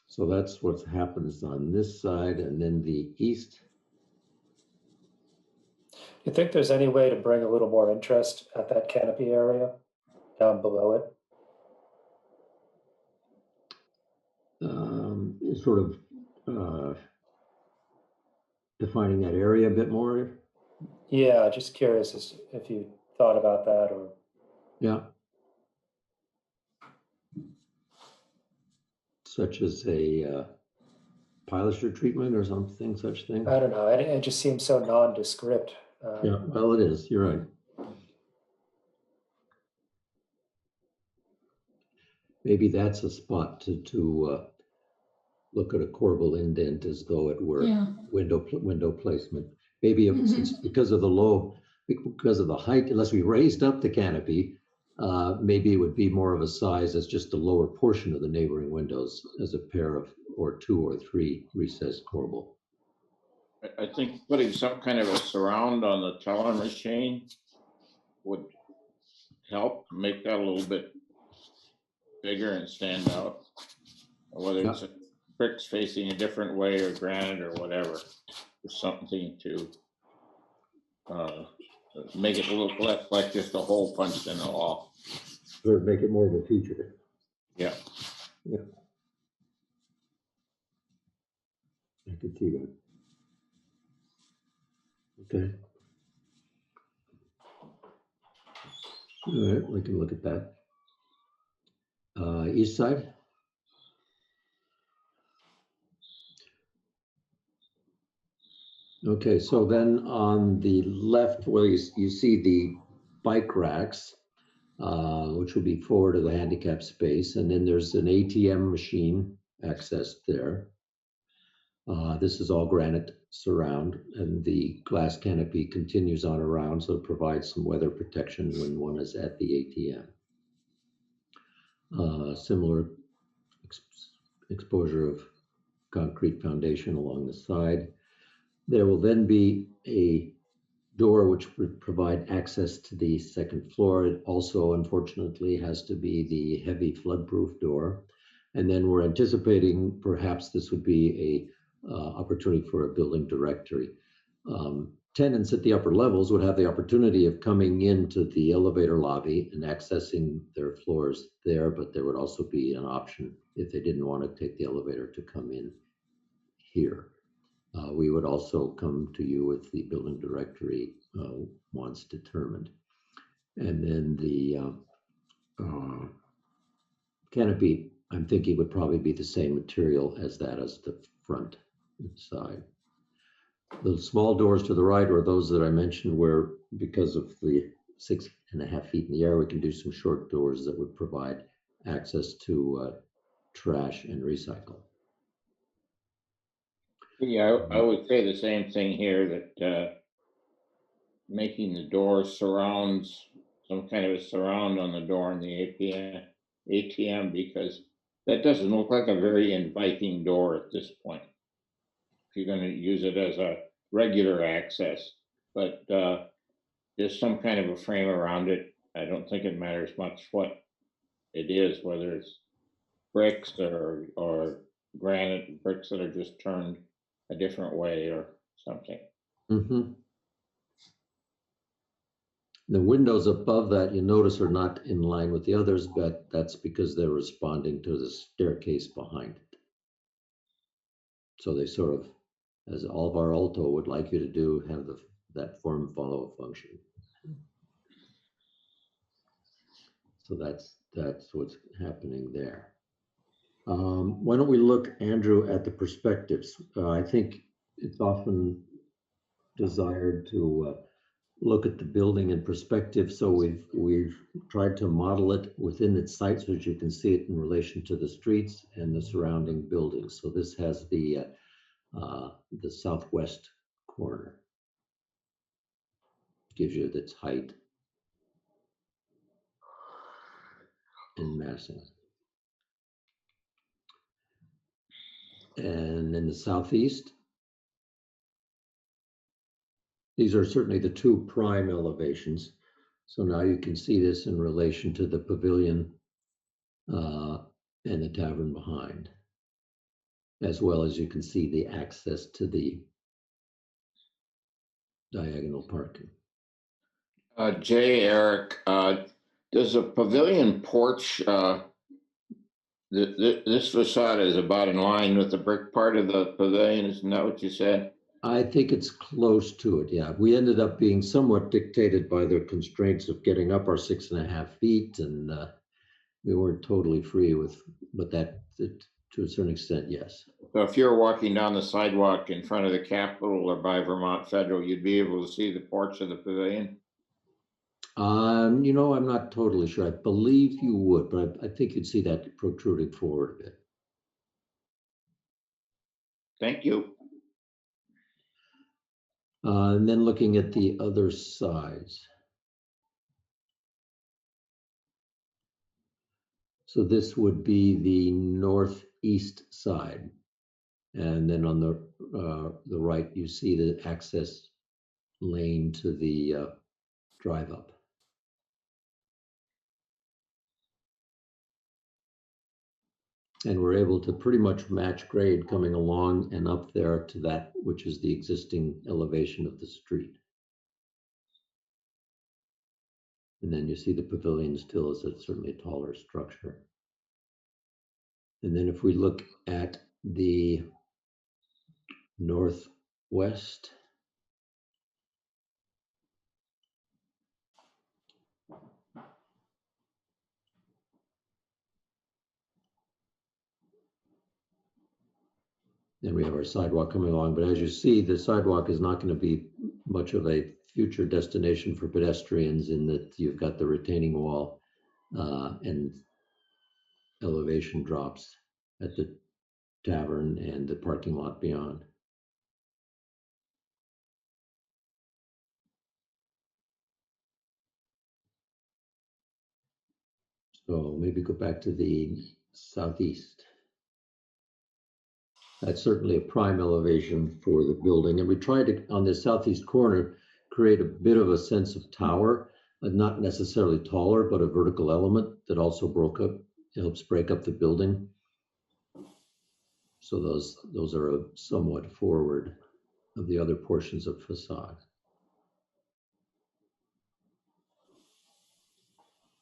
So that's what happens on this side, and then the east. You think there's any way to bring a little more interest at that canopy area down below it? Sort of defining that area a bit more. Yeah, just curious as if you thought about that or. Yeah. Such as a pilaster treatment or something, such thing. I don't know. It just seems so nondescript. Yeah, well, it is. You're right. Maybe that's a spot to look at a corbel indent as though it were window placement. Maybe since because of the height, unless we raised up the canopy, maybe it would be more of a size as just the lower portion of the neighboring windows as a pair of or two or three recessed corbel. I think putting some kind of a surround on the teller machine would help make that a little bit bigger and stand out. Whether it's bricks facing a different way or granite or whatever, or something to make it look less like just a hole punched in the wall. Or make it more of a feature. Yeah. Yeah. I could see that. Okay. All right, we can look at that. East side. Okay, so then on the left, well, you see the bike racks, which will be forward to the handicap space, and then there's an ATM machine accessed there. This is all granite surround, and the glass canopy continues on around, so it provides some weather protection when one is at the ATM. Similar exposure of concrete foundation along the side. There will then be a door which would provide access to the second floor. It also, unfortunately, has to be the heavy flood-proof door. And then we're anticipating perhaps this would be a opportunity for a building directory. Tenants at the upper levels would have the opportunity of coming into the elevator lobby and accessing their floors there, but there would also be an option if they didn't want to take the elevator to come in here. We would also come to you with the building directory once determined. And then the canopy, I'm thinking it would probably be the same material as that as the front side. The small doors to the right are those that I mentioned where, because of the 6.5 feet in the air, we can do some short doors that would provide access to trash and recycle. Yeah, I would say the same thing here, that making the door surrounds, some kind of a surround on the door in the ATM, because that doesn't look like a very inviting door at this point. If you're going to use it as a regular access, but there's some kind of a frame around it. I don't think it matters much what it is, whether it's bricks or granite bricks that are just turned a different way or something. Mm-hmm. The windows above that, you notice, are not in line with the others, but that's because they're responding to the staircase behind it. So they sort of, as all of our alto would like you to do, have that form follow function. So that's what's happening there. Why don't we look, Andrew, at the perspectives? I think it's often desired to look at the building in perspective. So we've tried to model it within its site so that you can see it in relation to the streets and the surrounding buildings. So this has the southwest corner. Gives you its height and massing. And in the southeast, these are certainly the two prime elevations. So now you can see this in relation to the pavilion and the tavern behind, as well as you can see the access to the diagonal parking. Jay, Eric, does a pavilion porch, this facade is about in line with the brick part of the pavilion, isn't that what you said? I think it's close to it, yeah. We ended up being somewhat dictated by the constraints of getting up our 6.5 feet, and we weren't totally free with, but that to a certain extent, yes. So if you're walking down the sidewalk in front of the Capitol or by Vermont Federal, you'd be able to see the porch of the pavilion? You know, I'm not totally sure. I believe you would, but I think you'd see that protruding forward a bit. Thank you. And then looking at the other sides. So this would be the northeast side. And then on the right, you see the access lane to the drive up. And we're able to pretty much match grade coming along and up there to that, which is the existing elevation of the street. And then you see the pavilion still is certainly a taller structure. And then if we look at the northwest, then we have our sidewalk coming along. But as you see, the sidewalk is not going to be much of a future destination for pedestrians, in that you've got the retaining wall and elevation drops at the tavern and the parking lot beyond. So maybe go back to the southeast. That's certainly a prime elevation for the building. And we tried to, on the southeast corner, create a bit of a sense of tower, not necessarily taller, but a vertical element that also helps break up the building. So those are somewhat forward of the other portions of facade.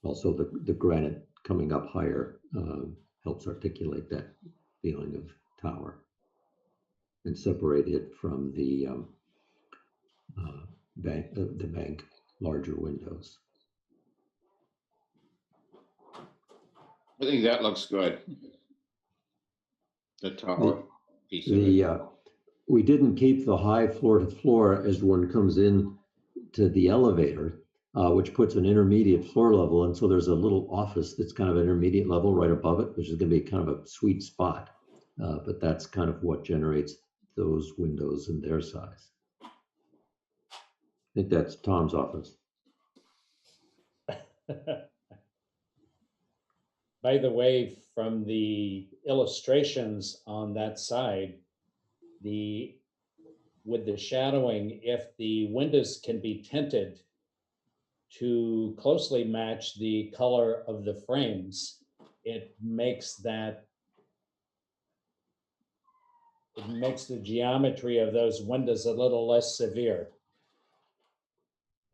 Also, the granite coming up higher helps articulate that feeling of tower and separate it from the bank larger windows. I think that looks good. The tower piece of it. The, we didn't keep the high floor to floor as one comes in to the elevator, which puts an intermediate floor level. And so there's a little office that's kind of intermediate level right above it, which is going to be kind of a sweet spot. But that's kind of what generates those windows and their size. I think that's Tom's office. By the way, from the illustrations on that side, with the shadowing, if the windows can be tinted to closely match the color of the frames, it makes the geometry of those windows a little less severe.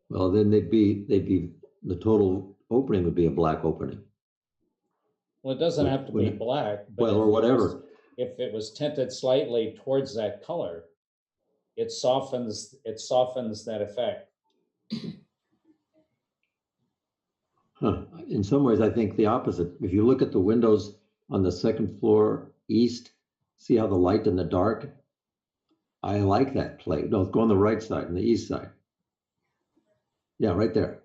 Well, then the total opening would be a black opening. Well, it doesn't have to be black, but Well, or whatever. If it was tinted slightly towards that color, it softens that effect. Huh. In some ways, I think the opposite. If you look at the windows on the second floor east, see how the light and the dark? I like that play. No, go on the right side, on the east side. Yeah, right there.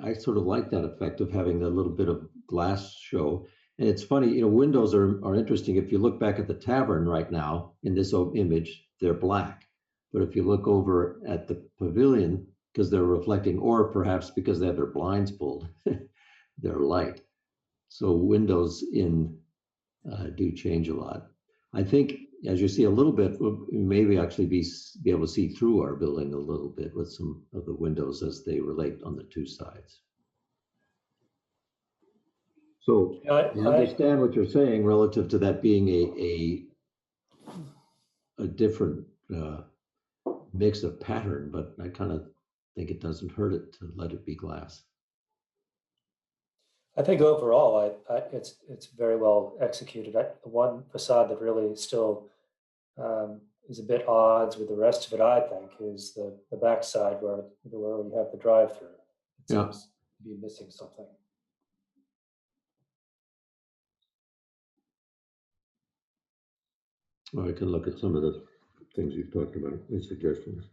I sort of like that effect of having a little bit of glass show. And it's funny, you know, windows are interesting. If you look back at the tavern right now in this image, they're black. But if you look over at the pavilion, because they're reflecting, or perhaps because they have their blinds pulled, they're light. So windows do change a lot. I think as you see a little bit, we'll maybe actually be able to see through our building a little bit with some of the windows as they relate on the two sides. So I understand what you're saying relative to that being a different mix of pattern, but I kind of think it doesn't hurt it to let it be glass. I think overall, it's very well executed. The one facade that really still is a bit odds with the rest of it, I think, is the backside where we have the drive-through. It seems to be missing something. Well, I can look at some of the things you've talked about, the suggestions.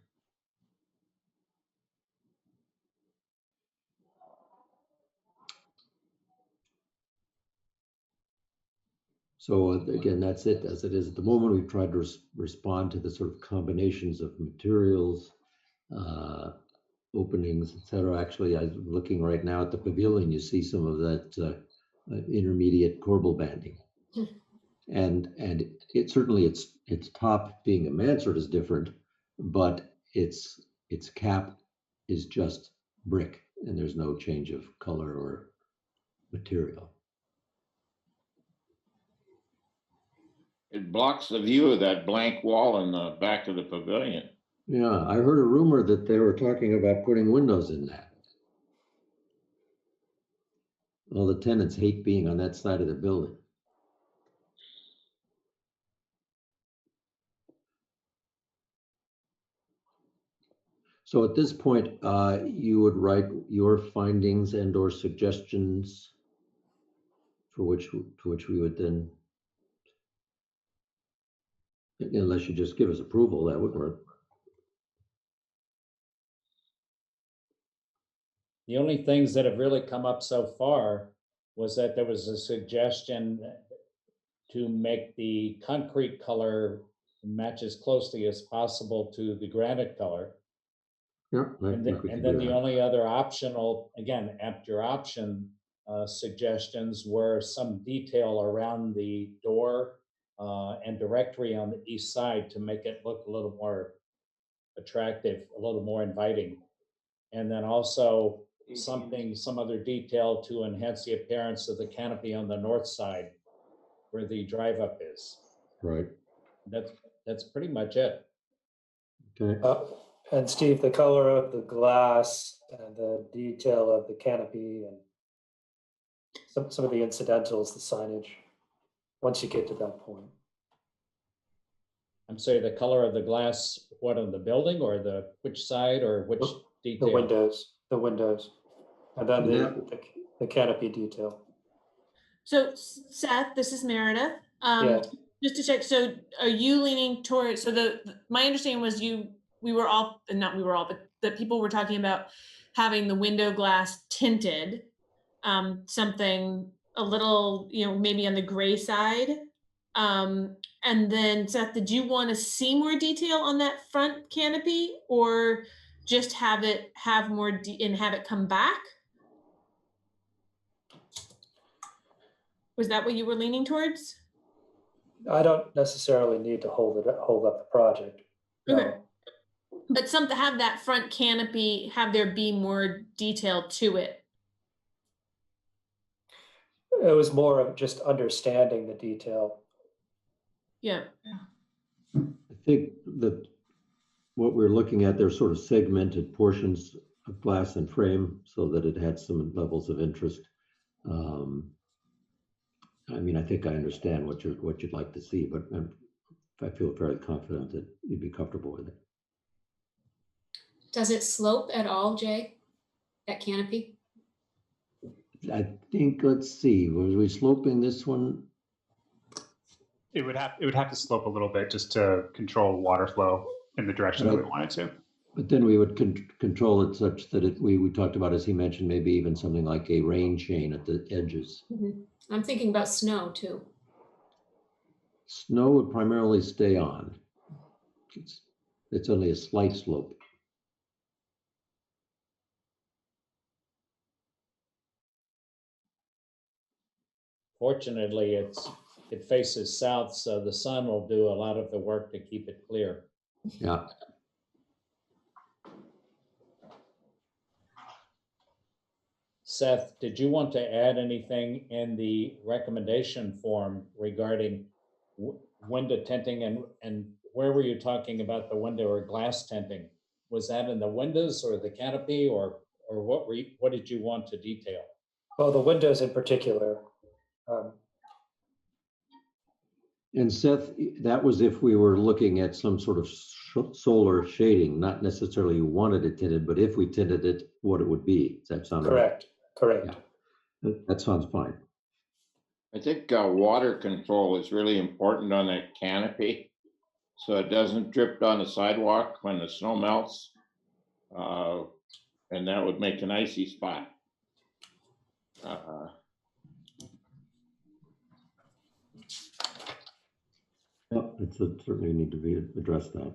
So again, that's it as it is at the moment. We've tried to respond to the sort of combinations of materials, openings, etc. Actually, I'm looking right now at the pavilion. You see some of that intermediate corbel banding, and it certainly its top being a mansard is different, but its cap is just brick, and there's no change of color or material. It blocks the view of that blank wall in the back of the pavilion. Yeah, I heard a rumor that they were talking about putting windows in that. All the tenants hate being on that side of the building. So at this point, you would write your findings and or suggestions to which we would then, unless you just give us approval, that would work. The only things that have really come up so far was that there was a suggestion to make the concrete color match as closely as possible to the granite color. Yeah, And then the only other optional, again, at your option, suggestions were some detail around the door and directory on the east side to make it look a little more attractive, a little more inviting. And then also some other detail to enhance the appearance of the canopy on the north side where the drive up is. Right. That's pretty much it. Okay. And Steve, the color of the glass and the detail of the canopy and some of the incidentals, the signage, once you get to that point. I'm sorry, the color of the glass, what, on the building or which side or which detail? The windows, and then the canopy detail. So Seth, this is Meredith. Yeah. Just to check, so are you leaning towards, so my understanding was we were all, and not we were all, but that people were talking about having the window glass tinted, something a little, maybe on the gray side. And then Seth, did you want to see more detail on that front canopy, or just have more and have it come back? Was that what you were leaning towards? I don't necessarily need to hold up the project. Okay. No. But have that front canopy, have there be more detail to it. It was more of just understanding the detail. Yeah. I think that what we're looking at, they're sort of segmented portions of glass and frame so that it had some levels of interest. I mean, I think I understand what you'd like to see, but I feel fairly confident that you'd be comfortable with it. Does it slope at all, Jay? That canopy? I think, let's see, was we sloping this one? It would have to slope a little bit just to control water flow in the direction that we wanted to. But then we would control it such that we talked about, as he mentioned, maybe even something like a rain chain at the edges. Mm-hmm. I'm thinking about snow too. Snow would primarily stay on. It's only a slight slope. Fortunately, it faces south, so the sun will do a lot of the work to keep it clear. Yeah. Seth, did you want to add anything in the recommendation form regarding window tinting, and where were you talking about the window or glass tinting? Was that in the windows or the canopy, or what did you want to detail? Well, the windows in particular. And Seth, that was if we were looking at some sort of solar shading, not necessarily you wanted it tinted, but if we tinted it, what it would be. Does that sound correct? Correct. Yeah. That sounds fine. I think water control is really important on that canopy, so it doesn't drip down the sidewalk when the snow melts, and that would make an icy spot. Yeah, it certainly need to be addressed that.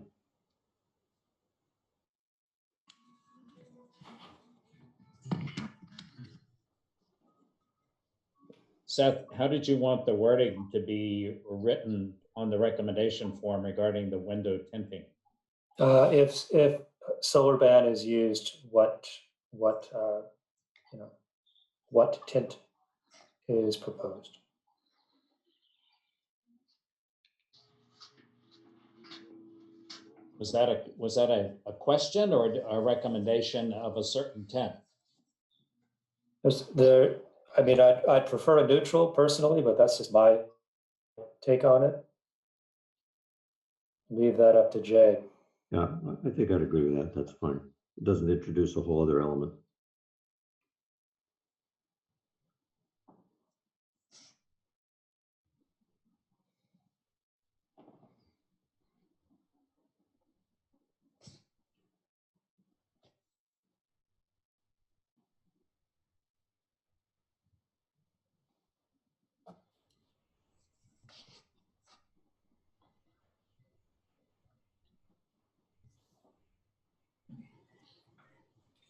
Seth, how did you want the wording to be written on the recommendation form regarding the window tinting? If solar ban is used, what tint is proposed? Was that a question or a recommendation of a certain tint? I mean, I'd prefer a neutral personally, but that's just my take on it. Leave that up to Jay. Yeah, I think I'd agree with that. That's fine. It doesn't introduce a whole other element.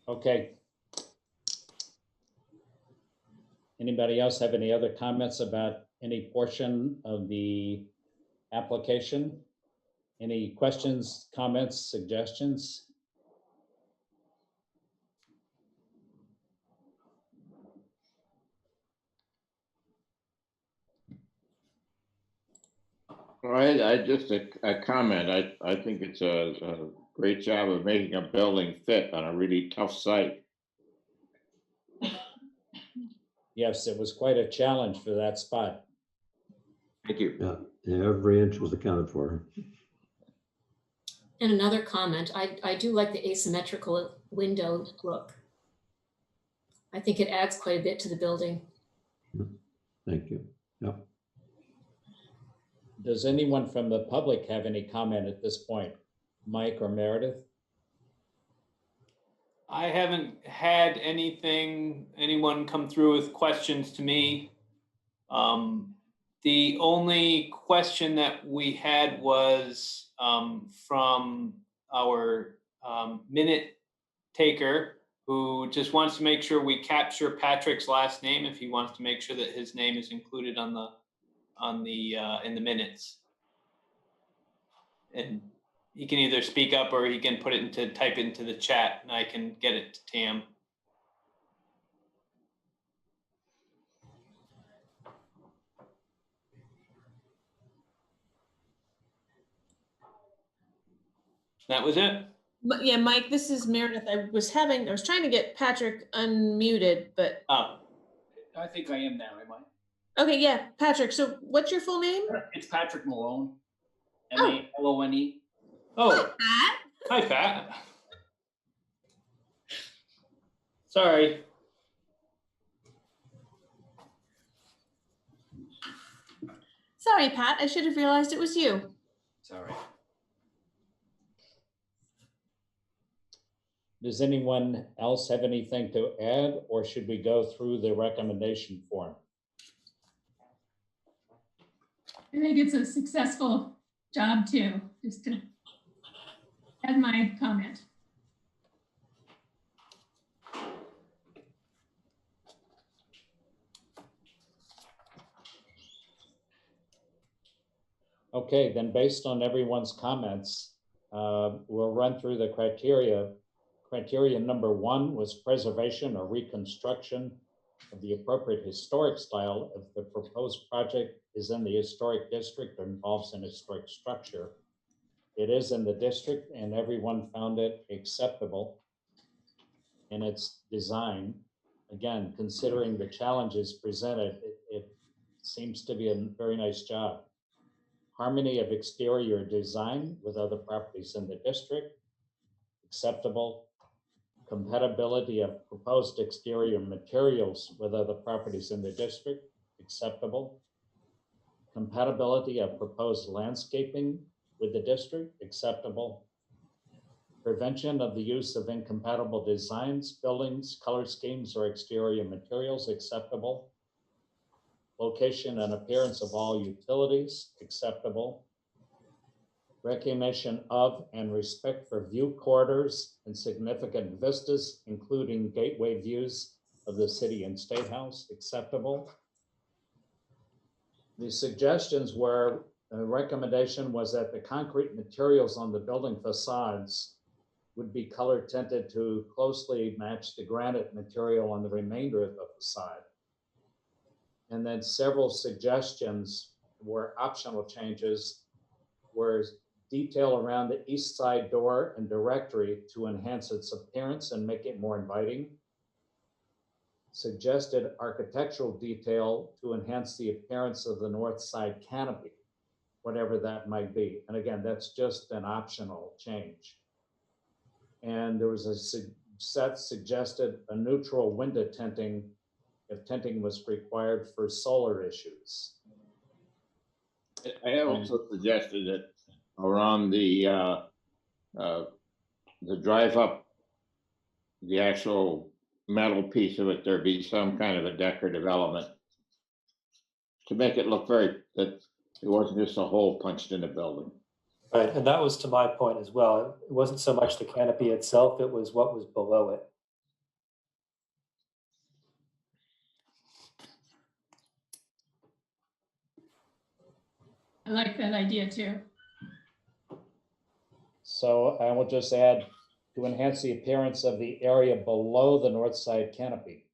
Okay. Anybody else have any other comments about any portion of the application? Any questions, comments, suggestions? I just a comment. I think it's a great job of making a building fit on a really tough site. Yes, it was quite a challenge for that spot. Thank you. Yeah, every inch was accounted for. And another comment, I do like the asymmetrical window look. I think it adds quite a bit to the building. Thank you. Yeah. Does anyone from the public have any comment at this point? Mike or Meredith? I haven't had anyone come through with questions to me. The only question that we had was from our minute taker, who just wants to make sure we capture Patrick's last name if he wants to make sure that his name is included in the minutes. And he can either speak up or he can type it into the chat, and I can get it to Tam. That was it. Yeah, Mike, this is Meredith. I was trying to get Patrick unmuted, but Oh, I think I am now, am I? okay, yeah, Patrick. So what's your full name? It's Patrick Malone. Oh. Malone. oh, Pat. hi, Pat. Sorry. Sorry, Pat. I should have realized it was you. Sorry. Does anyone else have anything to add, or should we go through the recommendation form? I think it's a successful job too, just to add my comment. Okay, then based on everyone's comments, we'll run through the criteria. Criteria number 1 was preservation or reconstruction of the appropriate historic style if the proposed project is in the historic district or involves an historic structure. It is in the district and everyone found it acceptable in its design. Again, considering the challenges presented, it seems to be a very nice job. Harmony of exterior design with other properties in the district, acceptable. Compatibility of proposed exterior materials with other properties in the district, acceptable. Compatibility of proposed landscaping with the district, acceptable. Prevention of the use of incompatible designs, buildings, color schemes, or exterior materials, acceptable. Location and appearance of all utilities, acceptable. Recognition of and respect for view corridors and significant vistas, including gateway views of the city and state house, acceptable. The suggestions were, the recommendation was that the concrete materials on the building facades would be color tinted to closely match the granite material on the remainder of the facade. And then several suggestions were optional changes, were detail around the east side door and directory to enhance its appearance and make it more inviting. Suggested architectural detail to enhance the appearance of the north side canopy, whatever that might be. And again, that's just an optional change. And there was a set suggested a neutral window tinting if tinting was required for solar issues. I also suggested that around the drive up, the actual metal piece of it, there be some kind of a decorative element to make it look that it wasn't just a hole punched in the building. Right, and that was to my point as well. It wasn't so much the canopy itself, it was what was below it. I like that idea too. So I will just add to enhance the appearance of the area below the north side canopy.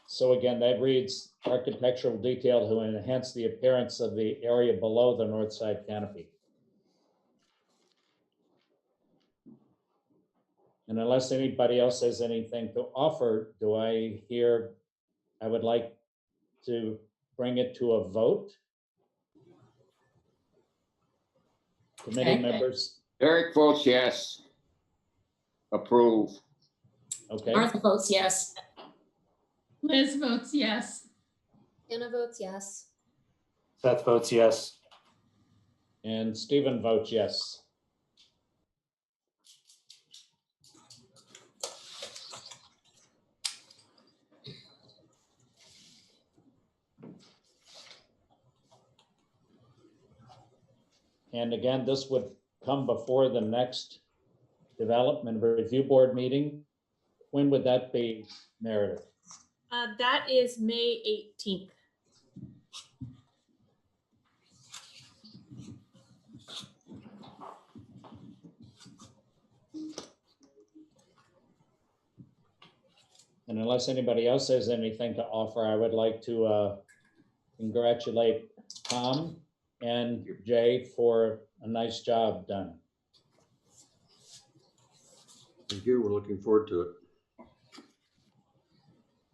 So again, that reads architectural detail to enhance the appearance of the area below the north side canopy. And unless anybody else has anything to offer, I would like to bring it to a vote. Committee Okay. members, Eric votes yes. Approve. Okay, Martha votes yes. Liz votes yes. Anna votes yes. Seth votes yes. and Stephen votes yes. And again, this would come before the next Development Review Board meeting. When would that be, Meredith? That is May 18th. And unless anybody else has anything to offer, I would like to congratulate Tom and Jay for a nice job done. Thank you. We're looking forward to it.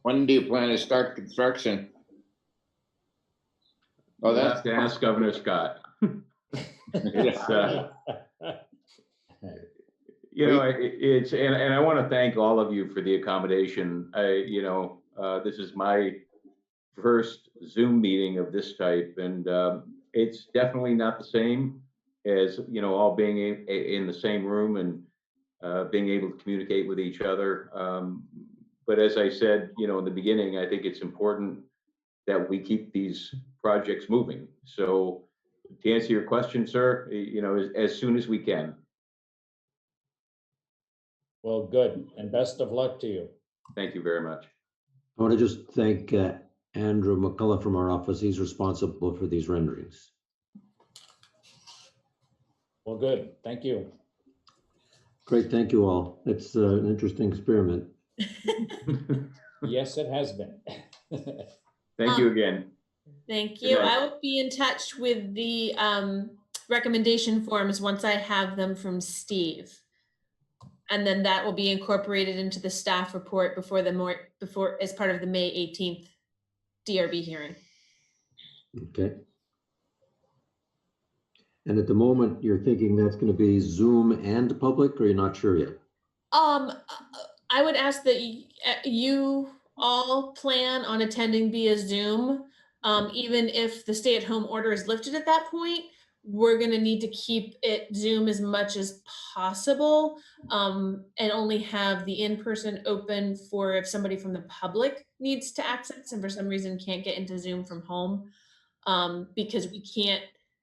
When do you plan to start construction? Oh, You'll that's have to ask Governor Scott. It's, you know, it's, and I want to thank all of you for the accommodation. This is my first Zoom meeting of this type, and it's definitely not the same as, all being in the same room and being able to communicate with each other. But as I said, in the beginning, I think it's important that we keep these projects moving. So to answer your question, sir, as soon as we can. Well, good, and best of luck to you. Thank you very much. I want to just thank Andrew McCullough from our office. He's responsible for these renderings. Well, good, thank you. Great, thank you all. It's an interesting experiment. Yes, it has been. Thank you again. Thank Good you. night. I will be in touch with the recommendation forms once I have them from Steve. And then that will be incorporated into the staff report before as part of the May 18th DRB hearing. Okay. And at the moment, you're thinking that's going to be Zoom and public, or you're not sure yet? I would ask that you all plan on attending via Zoom. Even if the stay-at-home order is lifted at that point, we're going to need to keep it Zoom as much as possible, and only have the in-person open for if somebody from the public needs to access and for some reason can't get into Zoom from home, because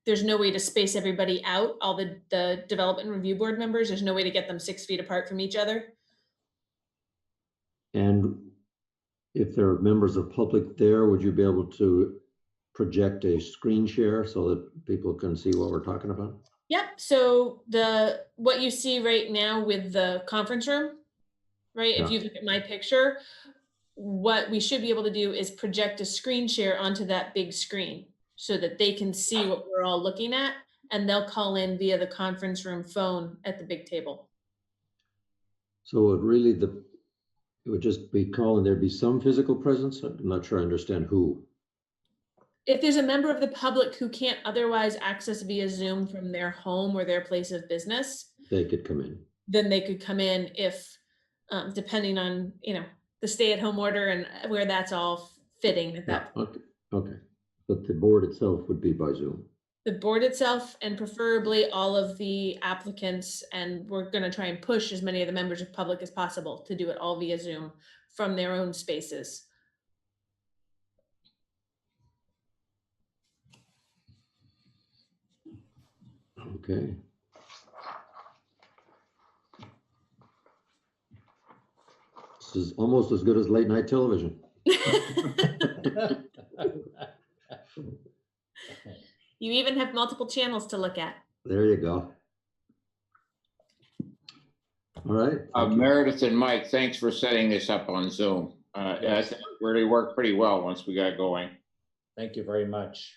there's no way to space everybody out, all the Development Review Board members. There's no way to get them 6 feet apart from each other. And if there are members of public there, would you be able to project a screen share so that people can see what we're talking about? Yep. So what you see right now with the conference room, right? If you look at my picture, what we should be able to do is project a screen share onto that big screen so that they can see what we're all looking at, and they'll call in via the conference room phone at the big table. So it would just be calling, there'd be some physical presence? I'm not sure I understand who. If there's a member of the public who can't otherwise access via Zoom from their home or their place of business, They could come in. then they could come in if, depending on, the stay-at-home order and where that's all fitting at that point. Okay. But the board itself would be by Zoom. The board itself, and preferably all of the applicants, and we're going to try and push as many of the members of public as possible to do it all via Zoom from their own spaces. Okay. This is almost as good as late night television. You even have multiple channels to look at. There you go. All right. Meredith and Mike, thanks for setting this up on Zoom. I think it really worked pretty well once we got going. Thank you very much.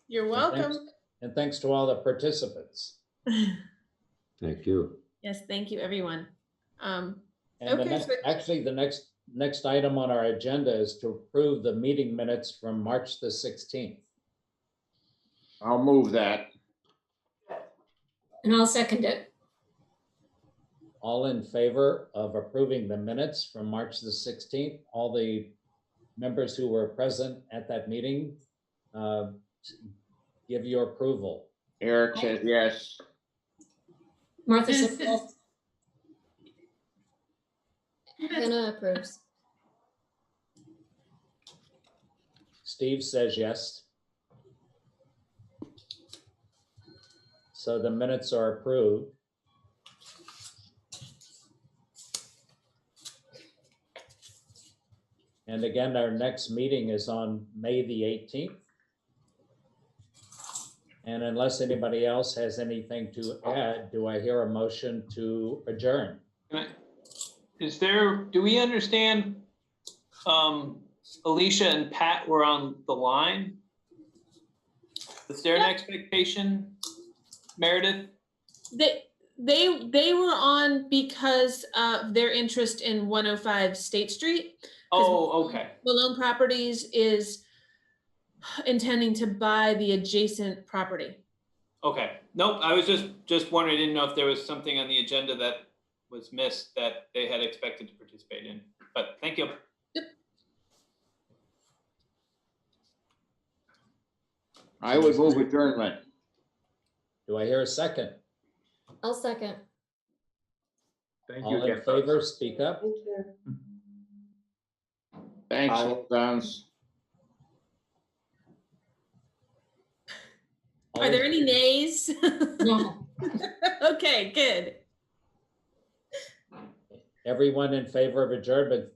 You're welcome. And thanks to all the participants. Thank you. Yes, thank you, everyone. And Okay, the next item on our agenda is to approve the meeting minutes from March the 16th. I'll move that. And I'll second it. All in favor of approving the minutes from March the 16th? All the members who were present at that meeting, give your approval. Eric says yes. Martha This says is- yes. Hannah approves. Steve says yes. So the minutes are approved. And again, our next meeting is on May the 18th. And unless anybody else has anything to add, do I hear a motion to adjourn? Do we understand, Alicia and Pat were on the line? Is there an expectation, Meredith? They were on because of their interest in 105 State Street. Oh, okay. Malone Properties is intending to buy the adjacent property. Okay. Nope, I was just wondering, I didn't know if there was something on the agenda that was missed that they had expected to participate in, but thank you. I would move adjournment. Do I hear a second? I'll second. Thank you All in again. favor, speak up. Thanks, Aye. Hans. All Are in- there any nays? No. Okay, good. Everyone in favor of adjournment?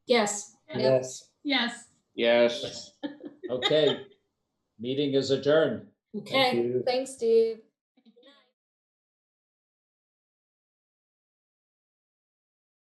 Yes. Yes. Yes. Yes. Okay, meeting is adjourned. Okay. you. Thanks, Steve.